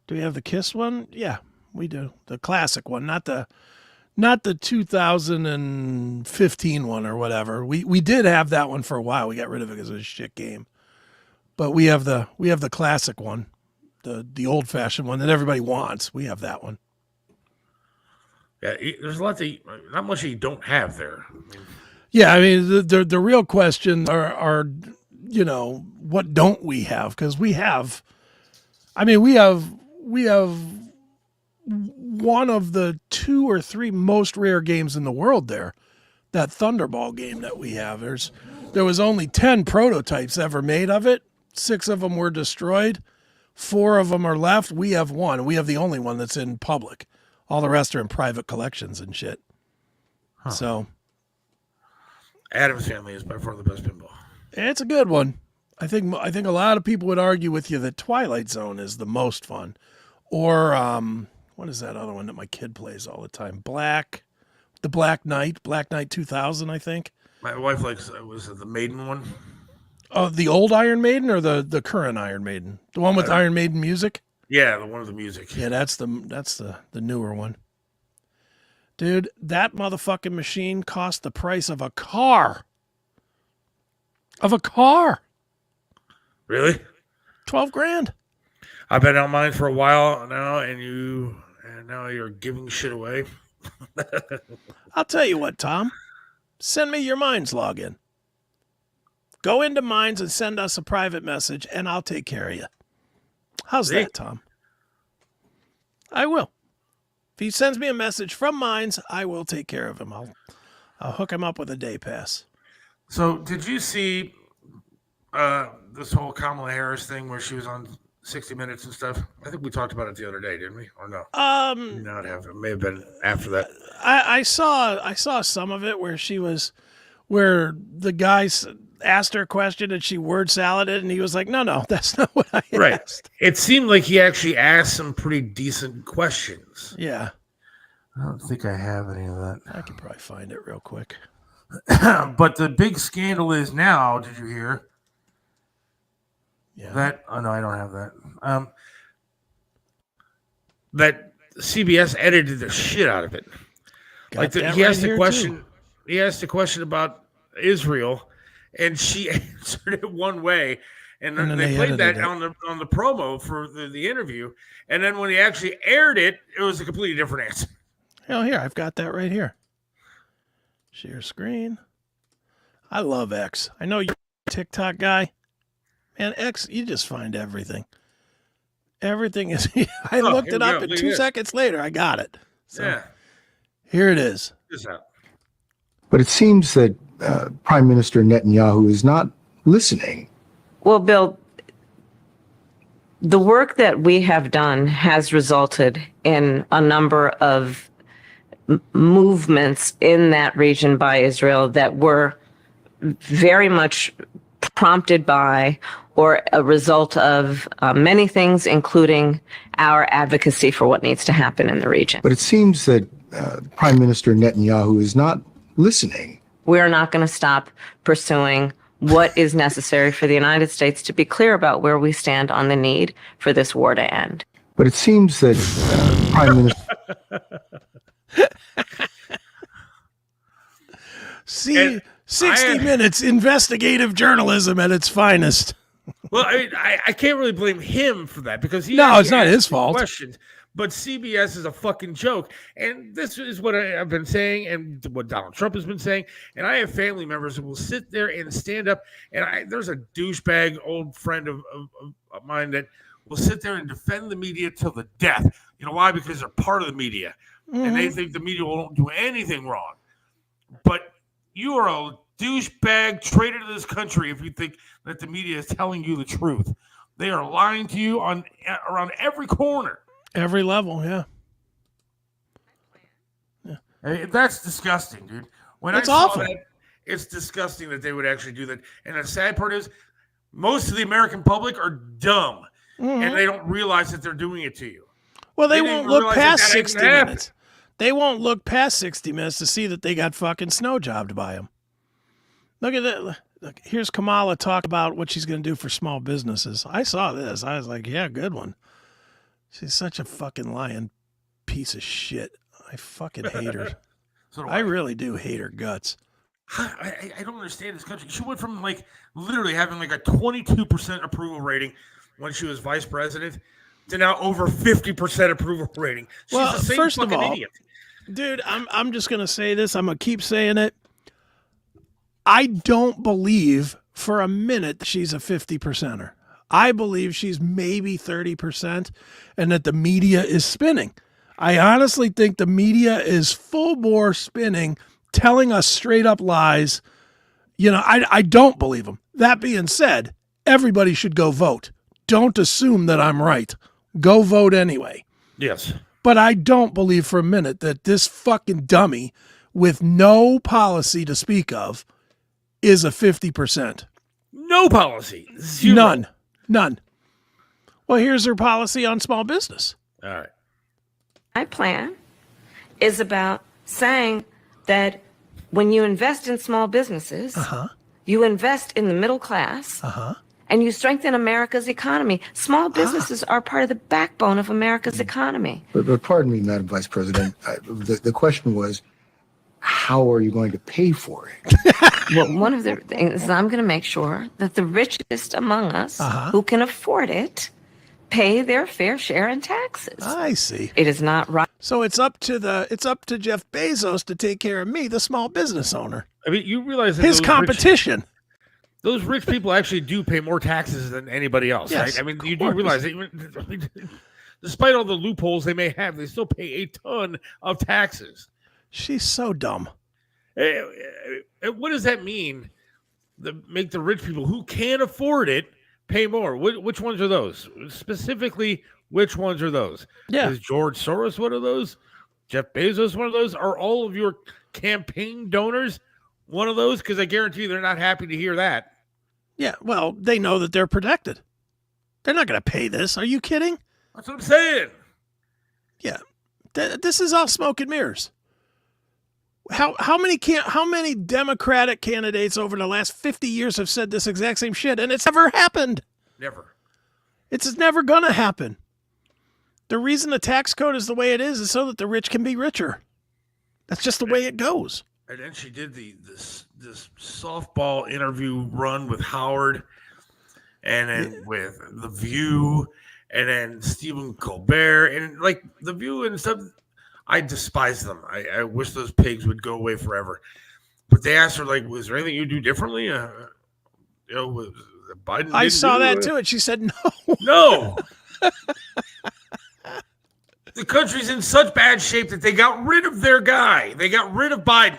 Do we have the Kiss one? Yeah, we do. The classic one, not the 2015 one or whatever. We did have that one for a while. We got rid of it because it was a shit game. But we have the classic one, the old fashioned one that everybody wants. We have that one. Yeah, there's a lot not much that you don't have there. Yeah, I mean the real question are what don't we have? Because we have one of the 2 or 3 most rare games in the world there. That Thunderball game that we have. There was only 10 prototypes ever made of it. 6 of them were destroyed. 4 of them are left. We have one. We have the only one that's in public. All the rest are in private collections and shit. Huh. So Addams Family is by far the best pinball. It's a good one. I think a lot of people would argue with you that Twilight Zone is the most fun. Or what is that other one that my kid plays all the time? Black Knight 2000, I think. My wife likes was it the Maiden one? Oh, the old Iron Maiden or the current Iron Maiden? The one with Iron Maiden music? Yeah, the one with the music. Yeah, that's the newer one. Dude, that motherfucking machine cost the price of a car. Really? $12,000. I've been on mine for a while now, and now you're giving shit away. I'll tell you what, Tom. Send me your Minds login. Go into Minds and send us a private message, and I'll take care of you. How's that, Tom? I will. If he sends me a message from Minds, I will take care of him. I'll hook him up with a day pass. So, did you see this whole Kamala Harris thing where she was on 60 Minutes and stuff? I think we talked about it the other day, didn't we? Or no? Not have. It may have been after that. I saw some of it where the guy asked her a question and she word saladed, and he was like, no, that's not what I asked. It seemed like he actually asked some pretty decent questions. Yeah. I don't think I have any of that. I can probably find it real quick. But the big scandal is now, did you hear? Yeah. No, I don't have that. That CBS edited the shit out of it. He asked a question. He asked a question about Israel, and she answered it one way, and then they played that on the promo for the interview, and then when he actually aired it, it was a completely different answer. Oh, here, I've got that right here. Share screen. I love X. I know you're a TikTok guy. Man, X, you just find everything. Everything is. I looked it up, and 2 seconds later, I got it. So, yeah. Here it is. But it seems that Prime Minister Netanyahu is not listening. Well, Bill, the work that we have done has resulted in a number of movements in that region by Israel that were very much prompted by or a result of many things, including our advocacy for what needs to happen in the region. But it seems that Prime Minister Netanyahu is not listening. We're not going to stop pursuing what is necessary for the United States to be clear about where we stand on the need for this war to end. But it seems that Prime Minister... See, 60 Minutes investigative journalism at its finest. Well, I mean, I can't really blame him for that because he No, it's actually not asked his the fault. questions. But CBS is a fucking joke. And this is what I've been saying and what Donald Trump has been saying. And I have family members who will sit there and stand up. And there's a douchebag old friend of mine that will sit there and defend the media till the death. You know why? Because they're part of the media. And they think the media won't do anything wrong. But you are a douchebag traitor to this country if you think that the media is telling you the truth. They are lying to you around every corner. Every level, yeah. That's disgusting, dude. When That's I saw awful. that, it's disgusting that they would actually do that. And the sad part is, most of the American public are dumb, and they don't realize that they're doing it to you. Well, they didn't won't look realize that past that 60 even happened. minutes. They won't look past 60 minutes to see that they got fucking snow jobbed by them. Look at that. Look, here's Kamala talk about what she's going to do for small businesses. I saw this. I was like, yeah, good one. She's such a fucking lying piece of shit. I fucking hate her. So do I really do hate her guts. I don't understand this country. She went from like literally having like a 22% approval rating when she was vice president to now over 50% approval rating. She's Well, the same first of fucking all, idiot. Dude, I'm just going to say this. I'm going to keep saying it. I don't believe for a minute that she's a 50%er. I believe she's maybe 30% and that the media is spinning. I honestly think the media is full bore spinning, telling us straight up lies. You know, I don't believe them. That being said, everybody should go vote. Don't assume that I'm right. Go vote anyway. Yes. But I don't believe for a minute that this fucking dummy with no policy to speak of is a 50%. No policy. Zero. None. Well, here's her policy on small business. All right. My plan is about saying that when you invest in small businesses, you invest in the middle class, and you strengthen America's economy. Small businesses are part of the backbone of America's economy. But pardon me, Madam Vice President, the question was, how are you going to pay for it? Well, one of the things is I'm going to make sure that the richest among us who can afford it pay their fair share in taxes. I see. It is not right. So it's up to Jeff Bezos to take care of me, the small business owner. I mean, you realize that His competition. Those rich people actually do pay more taxes than anybody else, Yes, right? I mean, of you do course. realize that despite all the loopholes they may have, they still pay a ton of taxes. She's so dumb. What does that mean? Make the rich people who can afford it pay more. Which ones are those? Specifically, which ones are those? Yeah. Is George Soros one of those? Jeff Bezos one of those? Are all of your campaign donors one of those? Because I guarantee you they're not happy to hear that. Yeah, well, they know that they're protected. They're not going to pay this. Are you kidding? That's what I'm saying. Yeah. This is all smoke and mirrors. How many Democratic candidates over the last 50 years have said this exact same shit, and it's never happened? Never. It's never gonna happen. The reason the tax code is the way it is so that the rich can be richer. That's just the way it goes. And then she did this softball interview run with Howard, and then with The View, and then Stephen Colbert, and like The View and stuff. I despise them. I wish those pigs would go away forever. But they asked her, like, was there anything you do differently? Was Biden? I saw that too, and she said no. No. The country's in such bad shape that they got rid of their guy. They got rid of Biden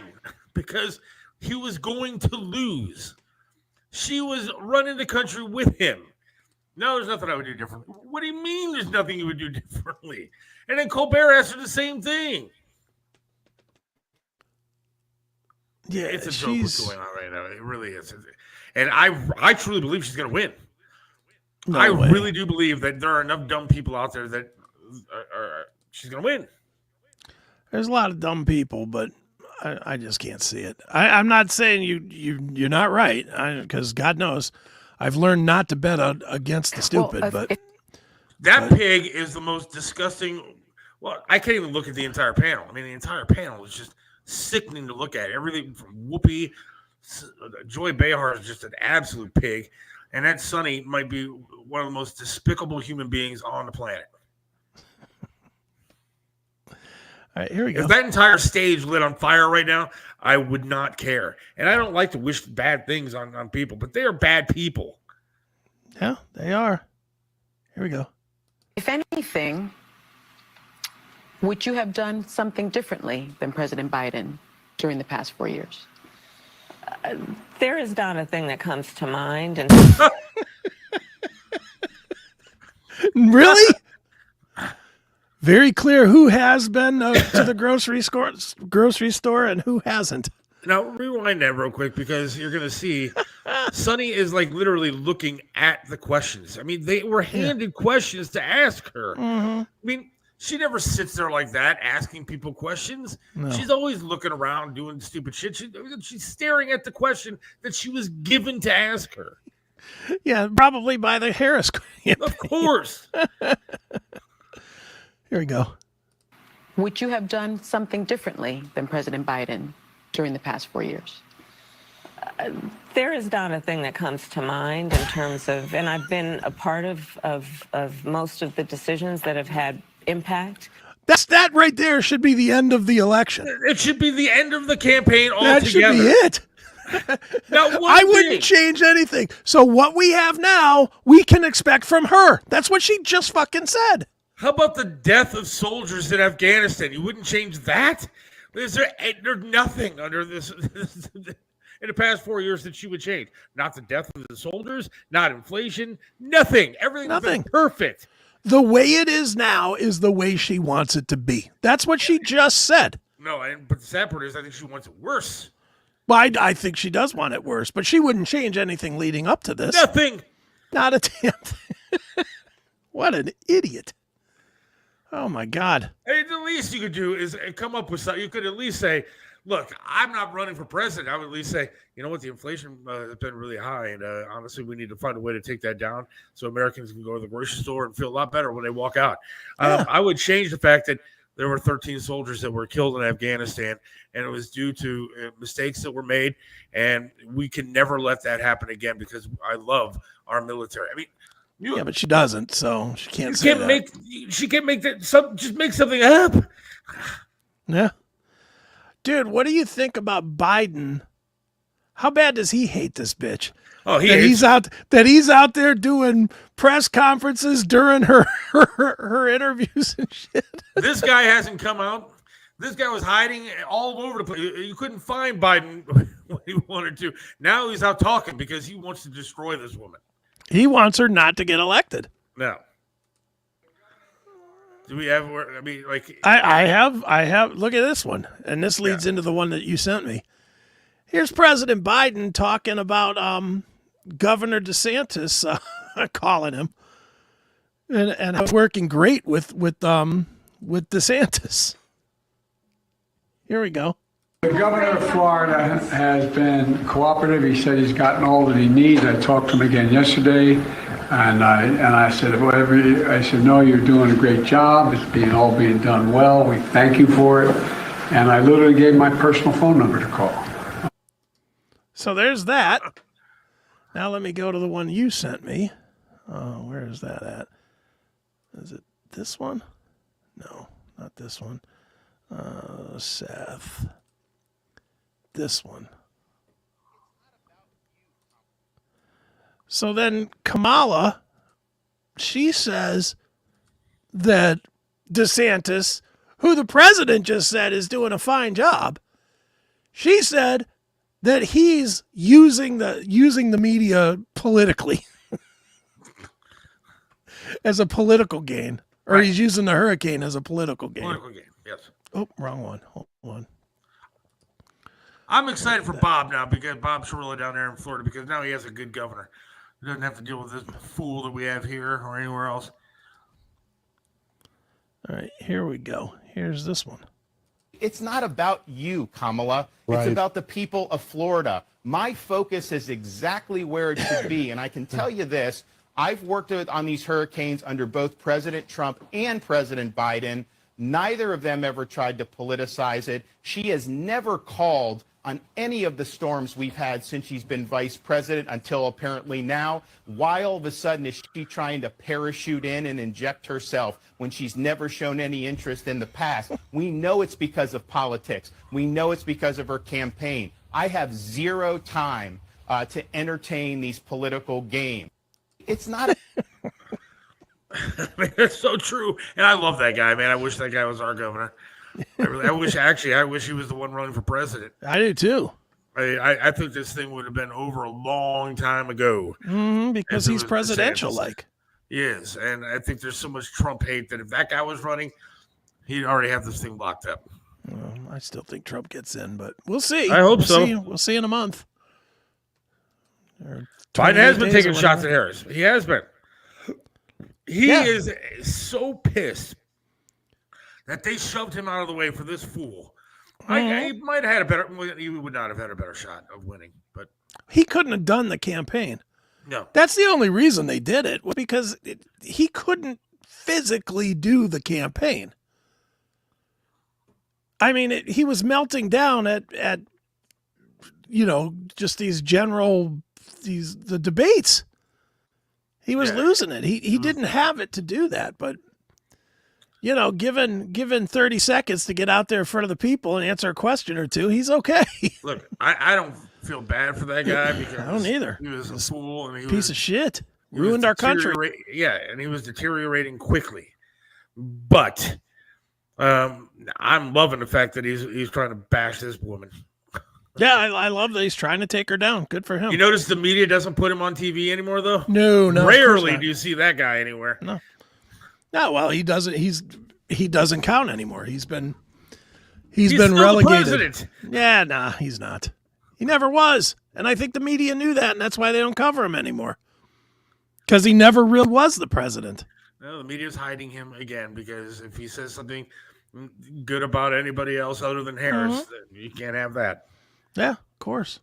because he was going to lose. She was running the country with him. No, there's nothing I would do differently. What do you mean there's nothing you would do differently? And then Colbert asked her the same thing. Yeah, It's a joke what's going on right now. It really is. And I truly believe she's going to win. No I way. really do believe that there are enough dumb people out there that she's going to win. There's a lot of dumb people, but I just can't see it. I'm not saying you're not right, because God knows I've learned not to bet against the stupid. That pig is the most disgusting. Well, I can't even look at the entire panel. I mean, the entire panel is just sickening to look at. Everything from Whoopi, Joy Behar is just an absolute pig, and that Sonny might be one of the most despicable human beings on the planet. All right, here we go. If that entire stage lit on fire right now, I would not care. And I don't like to wish bad things on people, but they are bad people. Yeah, they are. Here we go. If anything, would you have done something differently than President Biden during the past 4 years? There is not a thing that comes to mind. And Really? Very clear who has been to the grocery store and who hasn't. Now, rewind that real quick because you're going to see Sonny is like literally looking at the questions. I mean, they were handed questions to ask her. Mm-hmm. I mean, she never sits there like that asking people questions. No. She's always looking around doing stupid shit. She's staring at the question that she was given to ask her. Yeah, probably by the Harris campaign. Of course. Here we go. Would you have done something differently than President Biden during the past 4 years? there is not a thing that comes to mind in terms of, and I've been a part of most of the decisions that have had impact. That right there should be the end of the election. It should be the end of the campaign altogether. That should be it. I wouldn't change anything. So what we have now, we can expect from her. That's what she just fucking said. How about the death of soldiers in Afghanistan? You wouldn't change that? There's nothing under this in the past 4 years that she would change. Not the death of the soldiers, not inflation, nothing. Everything's been perfect. The way it is now is the way she wants it to be. That's what she just said. No, but the sad part is I think she wants it worse. Well, I think she does want it worse, but she wouldn't change anything leading up to this. Nothing. Not a damn thing. What an idiot. Oh, my God. Hey, the least you could do is come up with something. You could at least say, look, I'm not running for president. I would at least say, you know what, the inflation has been really high, and honestly, we need to find a way to take that down so Americans can go to the grocery store and feel a lot better when they walk out. I would change the fact that there were 13 soldiers that were killed in Afghanistan, and it was due to mistakes that were made, and we can never let that happen again because I love our military. I mean, yeah, but she doesn't, so she can't say that. She can't make that. Just make something up. Yeah. Dude, what do you think about Biden? How bad does he hate this bitch? Oh, he's out there doing press conferences during her interviews and shit. This guy hasn't come out. This guy was hiding all over the place. You couldn't find Biden when he wanted to. Now he's out talking because he wants to destroy this woman. He wants her not to get elected. No. Do we have? I mean, like I have. Look at this one, and this leads into the one that you sent me. Here's President Biden talking about Governor DeSantis calling him, and how working great with DeSantis. Here we go. The governor of Florida has been cooperative. He said he's gotten all that he needs. I talked to him again yesterday, and I said, I said, no, you're doing a great job. It's all being done well. We thank you for it. And I literally gave my personal phone number to call. So there's that. Now let me go to the one you sent me. Oh, where is that at? Is it this one? No, not this one. Seth. This one. So then Kamala, she says that DeSantis, who the president just said is doing a fine job, she said that he's using the media politically as a political gain, or he's using the hurricane as a political gain. Political game, yes. Oh, wrong one. Hold on. I'm excited for Bob now because Bob Cirillo down there in Florida because now he has a good governor. He doesn't have to deal with this fool that we have here or anywhere else. All right, here we go. Here's this one. It's not about you, Kamala. Right. It's about the people of Florida. My focus is exactly where it should be. And I can tell you this, I've worked on these hurricanes under both President Trump and President Biden. Neither of them ever tried to politicize it. She has never called on any of the storms we've had since she's been vice president until apparently now. Why all of a sudden is she trying to parachute in and inject herself when she's never shown any interest in the past? We know it's because of politics. We know it's because of her campaign. I have zero time to entertain these political games. It's not. I mean, that's so true. And I love that guy, man. I wish that guy was our governor. I wish he was the one running for president. I do too. I think this thing would have been over a long time ago. Because he's presidential like. He is. And I think there's so much Trump hate that if that guy was running, he'd already have this thing locked up. Well, I still think Trump gets in, but we'll see. I hope so. We'll see in a month. Biden has been taking shots at Harris. He has been. He is so pissed that they shoved him out of the way for this fool. He might have had a better. He would not have had a better shot of winning, but he couldn't have done the campaign. No, that's the only reason they did it, was because he couldn't physically do the campaign. I mean, he was melting down at just the debates. He was losing it. He didn't have it to do that, but given 30 seconds to get out there in front of the people and answer a question or two, he's okay. Look, I don't feel bad for that guy because I don't either. He was a fool and piece of shit. Ruined our country. Yeah, and he was deteriorating quickly. But I'm loving the fact that he's trying to bash this woman. Yeah, I love that he's trying to take her down. Good for him. You notice the media doesn't put him on TV anymore, though? No. Rarely do you see that guy anywhere. No. Well, he doesn't. He doesn't count anymore. He's been relegated. The president. Yeah, he's not. He never was, and I think the media knew that, and that's why they don't cover him anymore. Because he never really was the president. No, the media's hiding him again because if he says something good about anybody else other than Harris, then you can't have that. Yeah, of course.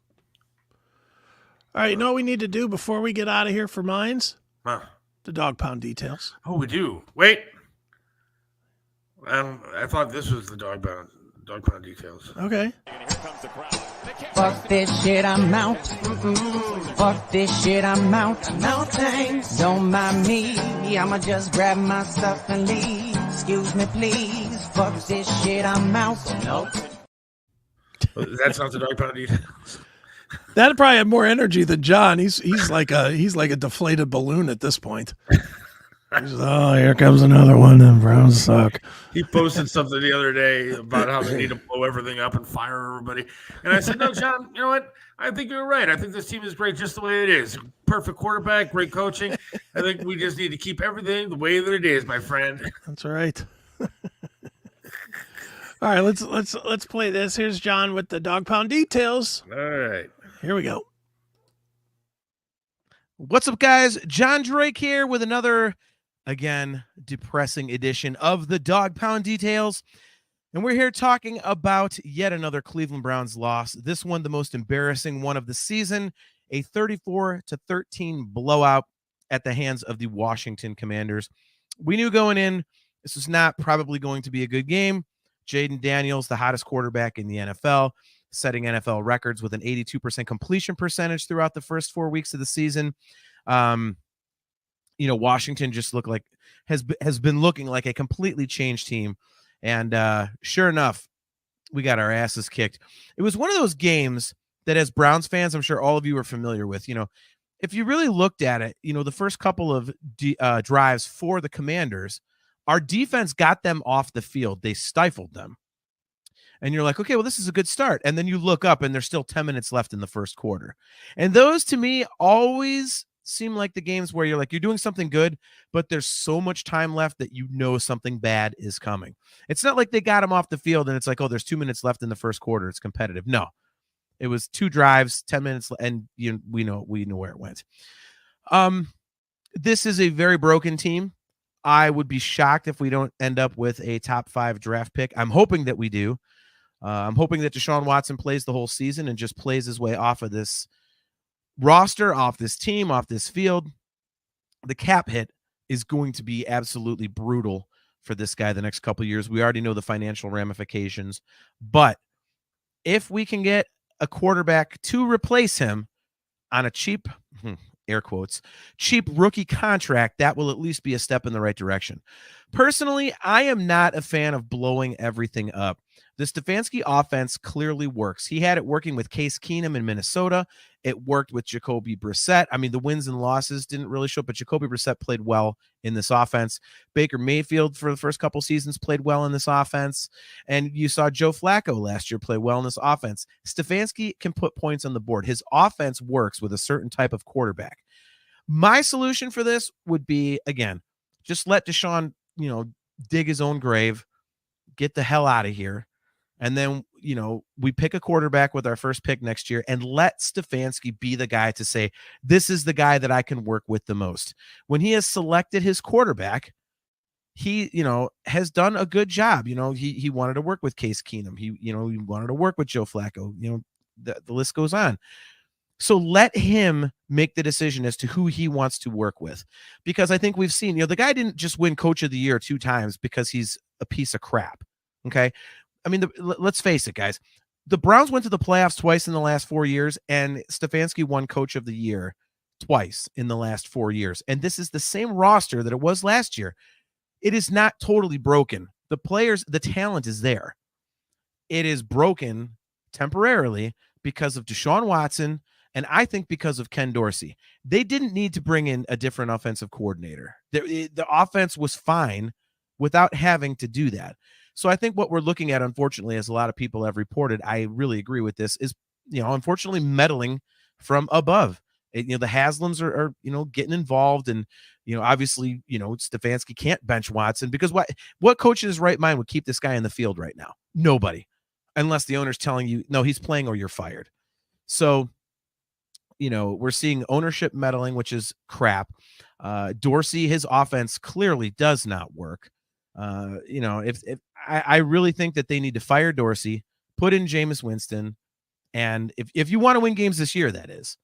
All right, you know what we need to do before we get out of here for mines? Huh. The Dawg Pound Details. Oh, we do. Wait. I thought this was the Dawg Pound Details. Okay. Fuck this shit, I'm out. Fuck this shit, I'm out. No thanks. Don't mind me. I'ma just grab my stuff and leave. Excuse me, please. Fuck this shit, I'm out. Nope. That's not the Dawg Pound Details. That'd probably have more energy than John. He's like a deflated balloon at this point. Here comes another one. Them Browns suck. He posted something the other day about how they need to blow everything up and fire everybody. And I said, no, John, you know what? I think you're right. I think this team is great just the way it is. Perfect quarterback, great coaching. I think we just need to keep everything the way that it is, my friend. That's right. All right, let's play this. Here's John with the Dawg Pound Details. All right. Here we go. What's up, guys? Jon Drake here with another, again, depressing edition of the Dawg Pound Details. And we're here talking about yet another Cleveland Browns loss. This one, the most embarrassing one of the season, a 34-13 blowout at the hands of the Washington Commanders. We knew going in, this was not probably going to be a good game. Jaden Daniels, the hottest quarterback in the NFL, setting NFL records with an 82% completion percentage throughout the first 4 weeks of the season. Washington just has been looking like a completely changed team. And sure enough, we got our asses kicked. It was one of those games that, as Browns fans, I'm sure all of you are familiar with. If you really looked at it, the first couple of drives for the Commanders, our defense got them off the field. They stifled them. And you're like, okay, well, this is a good start. And then you look up and there's still 10 minutes left in the first quarter. And those, to me, always seem like the games where you're doing something good, but there's so much time left that something bad is coming. It's not like they got him off the field and it's like, oh, there's 2 minutes left in the first quarter. It's competitive. No, it was 2 drives, 10 minutes, and we know where it went. This is a very broken team. I would be shocked if we don't end up with a top 5 draft pick. I'm hoping that we do. I'm hoping that Deshaun Watson plays the whole season and just plays his way off of this roster, off this team, off this field. The cap hit is going to be absolutely brutal for this guy the next couple of years. We already know the financial ramifications, but if we can get a quarterback to replace him on a cheap, air quotes, cheap rookie contract, that will at least be a step in the right direction. Personally, I am not a fan of blowing everything up. The Stefanski offense clearly works. He had it working with Case Keenum in Minnesota. It worked with Jacoby Brissett. I mean, the wins and losses didn't really show, but Jacoby Brissett played well in this offense. Baker Mayfield for the first couple seasons played well in this offense. And you saw Joe Flacco last year play well in this offense. Stefanski can put points on the board. His offense works with a certain type of quarterback. My solution for this would be, again, just let Deshaun, dig his own grave, get the hell out of here. And then, we pick a quarterback with our first pick next year and let Stefanski be the guy to say, this is the guy that I can work with the most. When he has selected his quarterback, he, has done a good job. He wanted to work with Case Keenum. He wanted to work with Joe Flacco. The list goes on. So let him make the decision as to who he wants to work with, because I think we've seen, the guy didn't just win Coach of the Year 2 times because he's a piece of crap. Okay. I mean, let's face it, guys. The Browns went to the playoffs twice in the last 4 years, and Stefanski won Coach of the Year twice in the last 4 years. And this is the same roster that it was last year. It is not totally broken. The players, the talent is there. It is broken temporarily because of Deshaun Watson, and I think because of Ken Dorsey. They didn't need to bring in a different offensive coordinator. The offense was fine without having to do that. So I think what we're looking at, unfortunately, as a lot of people have reported, I really agree with this, is, unfortunately meddling from above. The Haslams are getting involved, and, obviously, Stefanski can't bench Watson, because what coach in his right mind would keep this guy in the field right now? Nobody, unless the owner's telling you, no, he's playing or you're fired. So, we're seeing ownership meddling, which is crap. Dorsey, his offense clearly does not work. If I really think that they need to fire Dorsey, put in Jameis Winston, and if you want to win games this year, that is,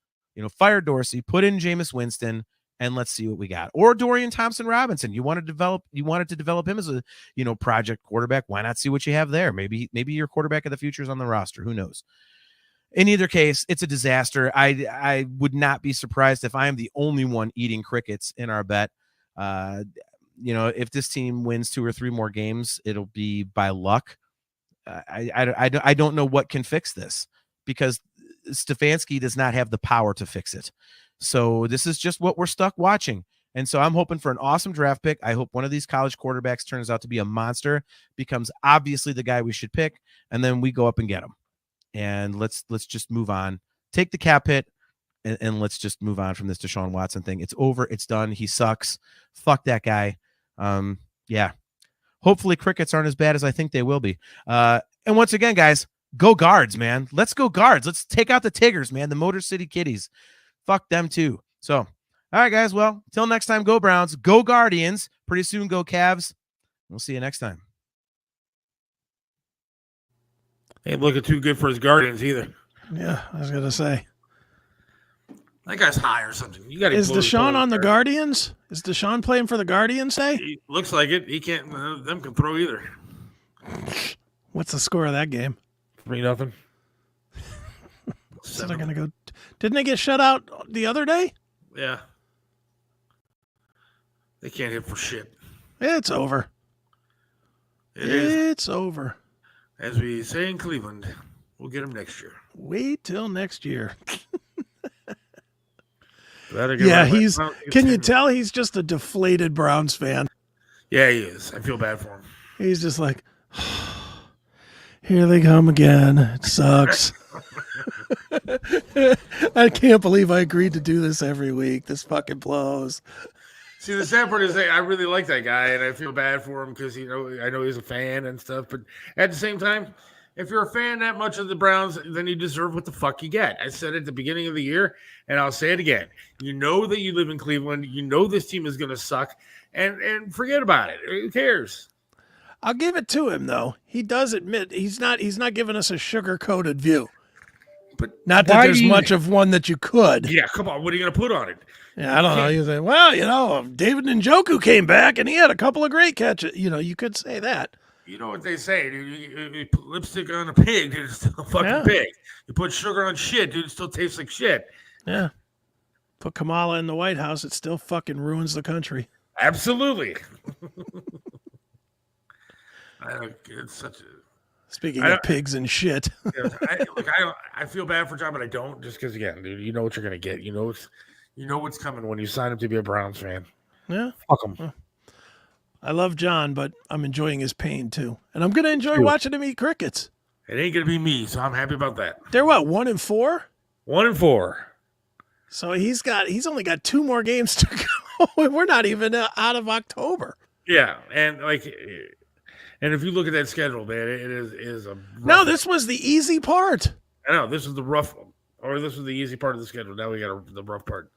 fire Dorsey, put in Jameis Winston, and let's see what we got. Or Dorian Thompson-Robinson. You wanted to develop him as a, project quarterback. Why not see what you have there? Maybe your quarterback of the future is on the roster. Who knows? In either case, it's a disaster. I would not be surprised if I am the only one eating crickets in our bet. If this team wins 2 or 3 more games, it'll be by luck. I don't know what can fix this, because Stefanski does not have the power to fix it. So this is just what we're stuck watching. And so I'm hoping for an awesome draft pick. I hope one of these college quarterbacks turns out to be a monster, becomes obviously the guy we should pick, and then we go up and get him. And let's just move on. Take the cap hit, and let's just move on from this Deshaun Watson thing. It's over. It's done. He sucks. Fuck that guy. Yeah. Hopefully crickets aren't as bad as I think they will be. And once again, guys, go Guards, man. Let's go Guards. Let's take out the Tigers, man. The Motor City Kitties. Fuck them too. So, all right, guys. Well, till next time, go Browns. Go Guardians. Pretty soon, go Cavs. We'll see you next time. Ain't looking too good for his Guardians either. Yeah, I was gonna say. That guy's high or something. You got. Is Deshaun on the Guardians? Is Deshaun playing for the Guardians? He looks like it. He can't. Them can throw either. What's the score of that game? 3-0. So they're gonna go. Didn't they get shut out the other day? Yeah. They can't hit for shit. It's over. It's over. As we say in Cleveland, we'll get him next year. Wait till next year. Yeah, can you tell he's just a deflated Browns fan? Yeah, he is. I feel bad for him. He's just like, here they come again. It sucks. I can't believe I agreed to do this every week. This fucking blows. See, the sad part is I really like that guy, and I feel bad for him because I know he's a fan and stuff. But at the same time, if you're a fan that much of the Browns, then you deserve what the fuck you get. I said it at the beginning of the year, and I'll say it again. You know that you live in Cleveland. You know this team is going to suck, and forget about it. Who cares? I'll give it to him, though. He does admit he's not giving us a sugar-coated view. But not that there's much of one that you could. Yeah, come on. What are you going to put on it? Yeah, I don't know. You say, well, David Njoku came back and he had a couple of great catches. You could say that. You know what they say, dude. You put lipstick on a pig, dude, it's still a fucking pig. You put sugar on shit, dude, it still tastes like shit. Yeah. Put Kamala in the White House, it still fucking ruins the country. Absolutely. It's such a... Speaking of pigs and shit. I feel bad for John, but I don't, just because, again, dude, you know what you're going to get. You know what's coming when you sign up to be a Browns fan. Yeah. Fuck him. Well, I love John, but I'm enjoying his pain, too. And I'm going to enjoy watching him eat crickets. It ain't going to be me, so I'm happy about that. They're what, 1-4? 1-4. So he's only got 2 more games to go. We're not even out of October. Yeah, and if you look at that schedule, man, it is a rough. No, this was the easy part. I know, this was the rough one. Or this was the easy part of the schedule. Now we got the rough part,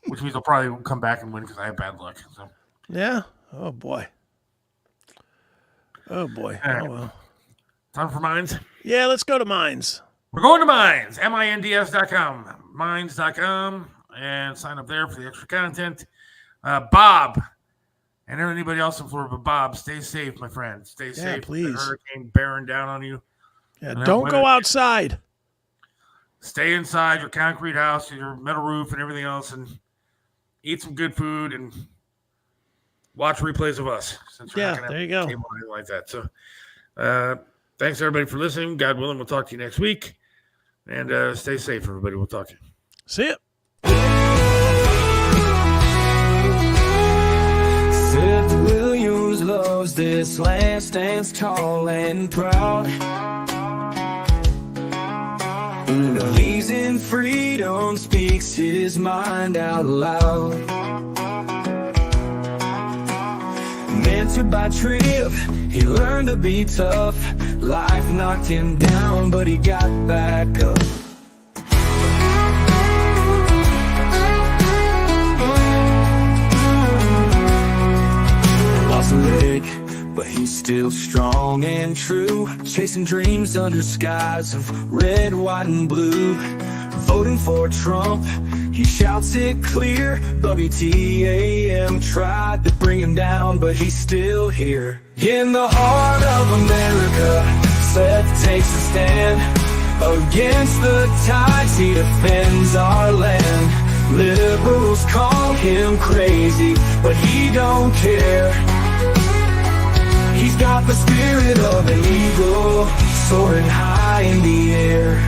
which means I'll probably come back and win because I have bad luck. So. Yeah. Oh, boy. Oh, boy. Right. Oh, well. Time for Minds? Yeah, let's go to Minds. We're going to Minds, minds.com, minds.com, and sign up there for the extra content. Bob, and anybody else in Florida, but Bob, stay safe, my friend. Stay safe. Please. The hurricane bearing down on you. Yeah, don't go outside. Stay inside your concrete house, your metal roof, and everything else, and eat some good food and watch replays of us. Since we're not gonna there you go. have cable or anything like that. So, thanks everybody for listening. God willing, we'll talk to you next week. And stay safe, everybody. We'll talk to you. See ya. Seth Williams loves this land, stands tall and proud. Believes in freedom, speaks his mind out loud. Mentored by Trip, he learned to be tough. Life knocked him down, but he got back up. Lost a leg, but he's still strong and true. Chasing dreams under skies of red, white, and blue. Voting for Trump, he shouts it clear. WTAM tried to bring him down, but he's still here. In the heart of America, Seth takes a stand. Against the tides, he defends our land. Liberals call him crazy, but he don't care. He's got the spirit of an eagle, soaring high in the air.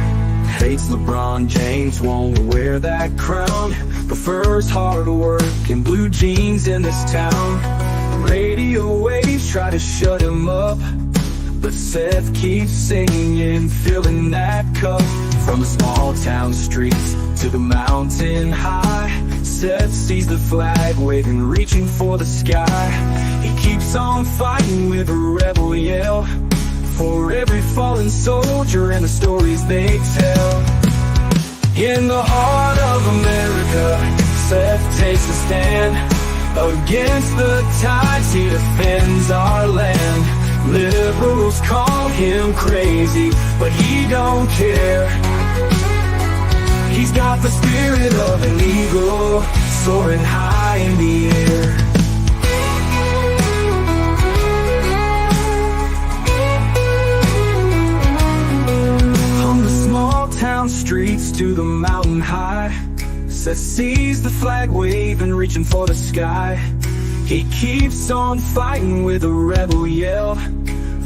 Hates LeBron James, won't wear that crown. Prefers hard work and blue jeans in this town. Radio waves try to shut him up, but Seth keeps singing, filling that cup. From the small town streets to the mountain high, Seth sees the flag waving, reaching for the sky. He keeps on fighting with a rebel yell, for every fallen soldier and the stories they tell. In the heart of America, Seth takes a stand. Against the tides, he defends our land. Liberals call him crazy, but he don't care. He's got the spirit of an eagle, soaring high in the air. On the small town streets to the mountain high, Seth sees the flag waving, reaching for the sky. He keeps on fighting with a rebel yell,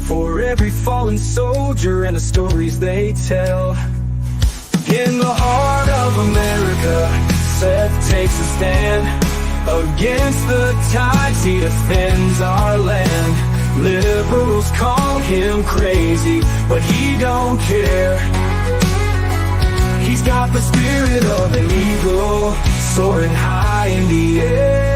for every fallen soldier and the stories they tell. In the heart of America, Seth takes a stand. Against the tides, he defends our land. Liberals call him crazy, but he don't care. He's got the spirit of an eagle, soaring high in the air.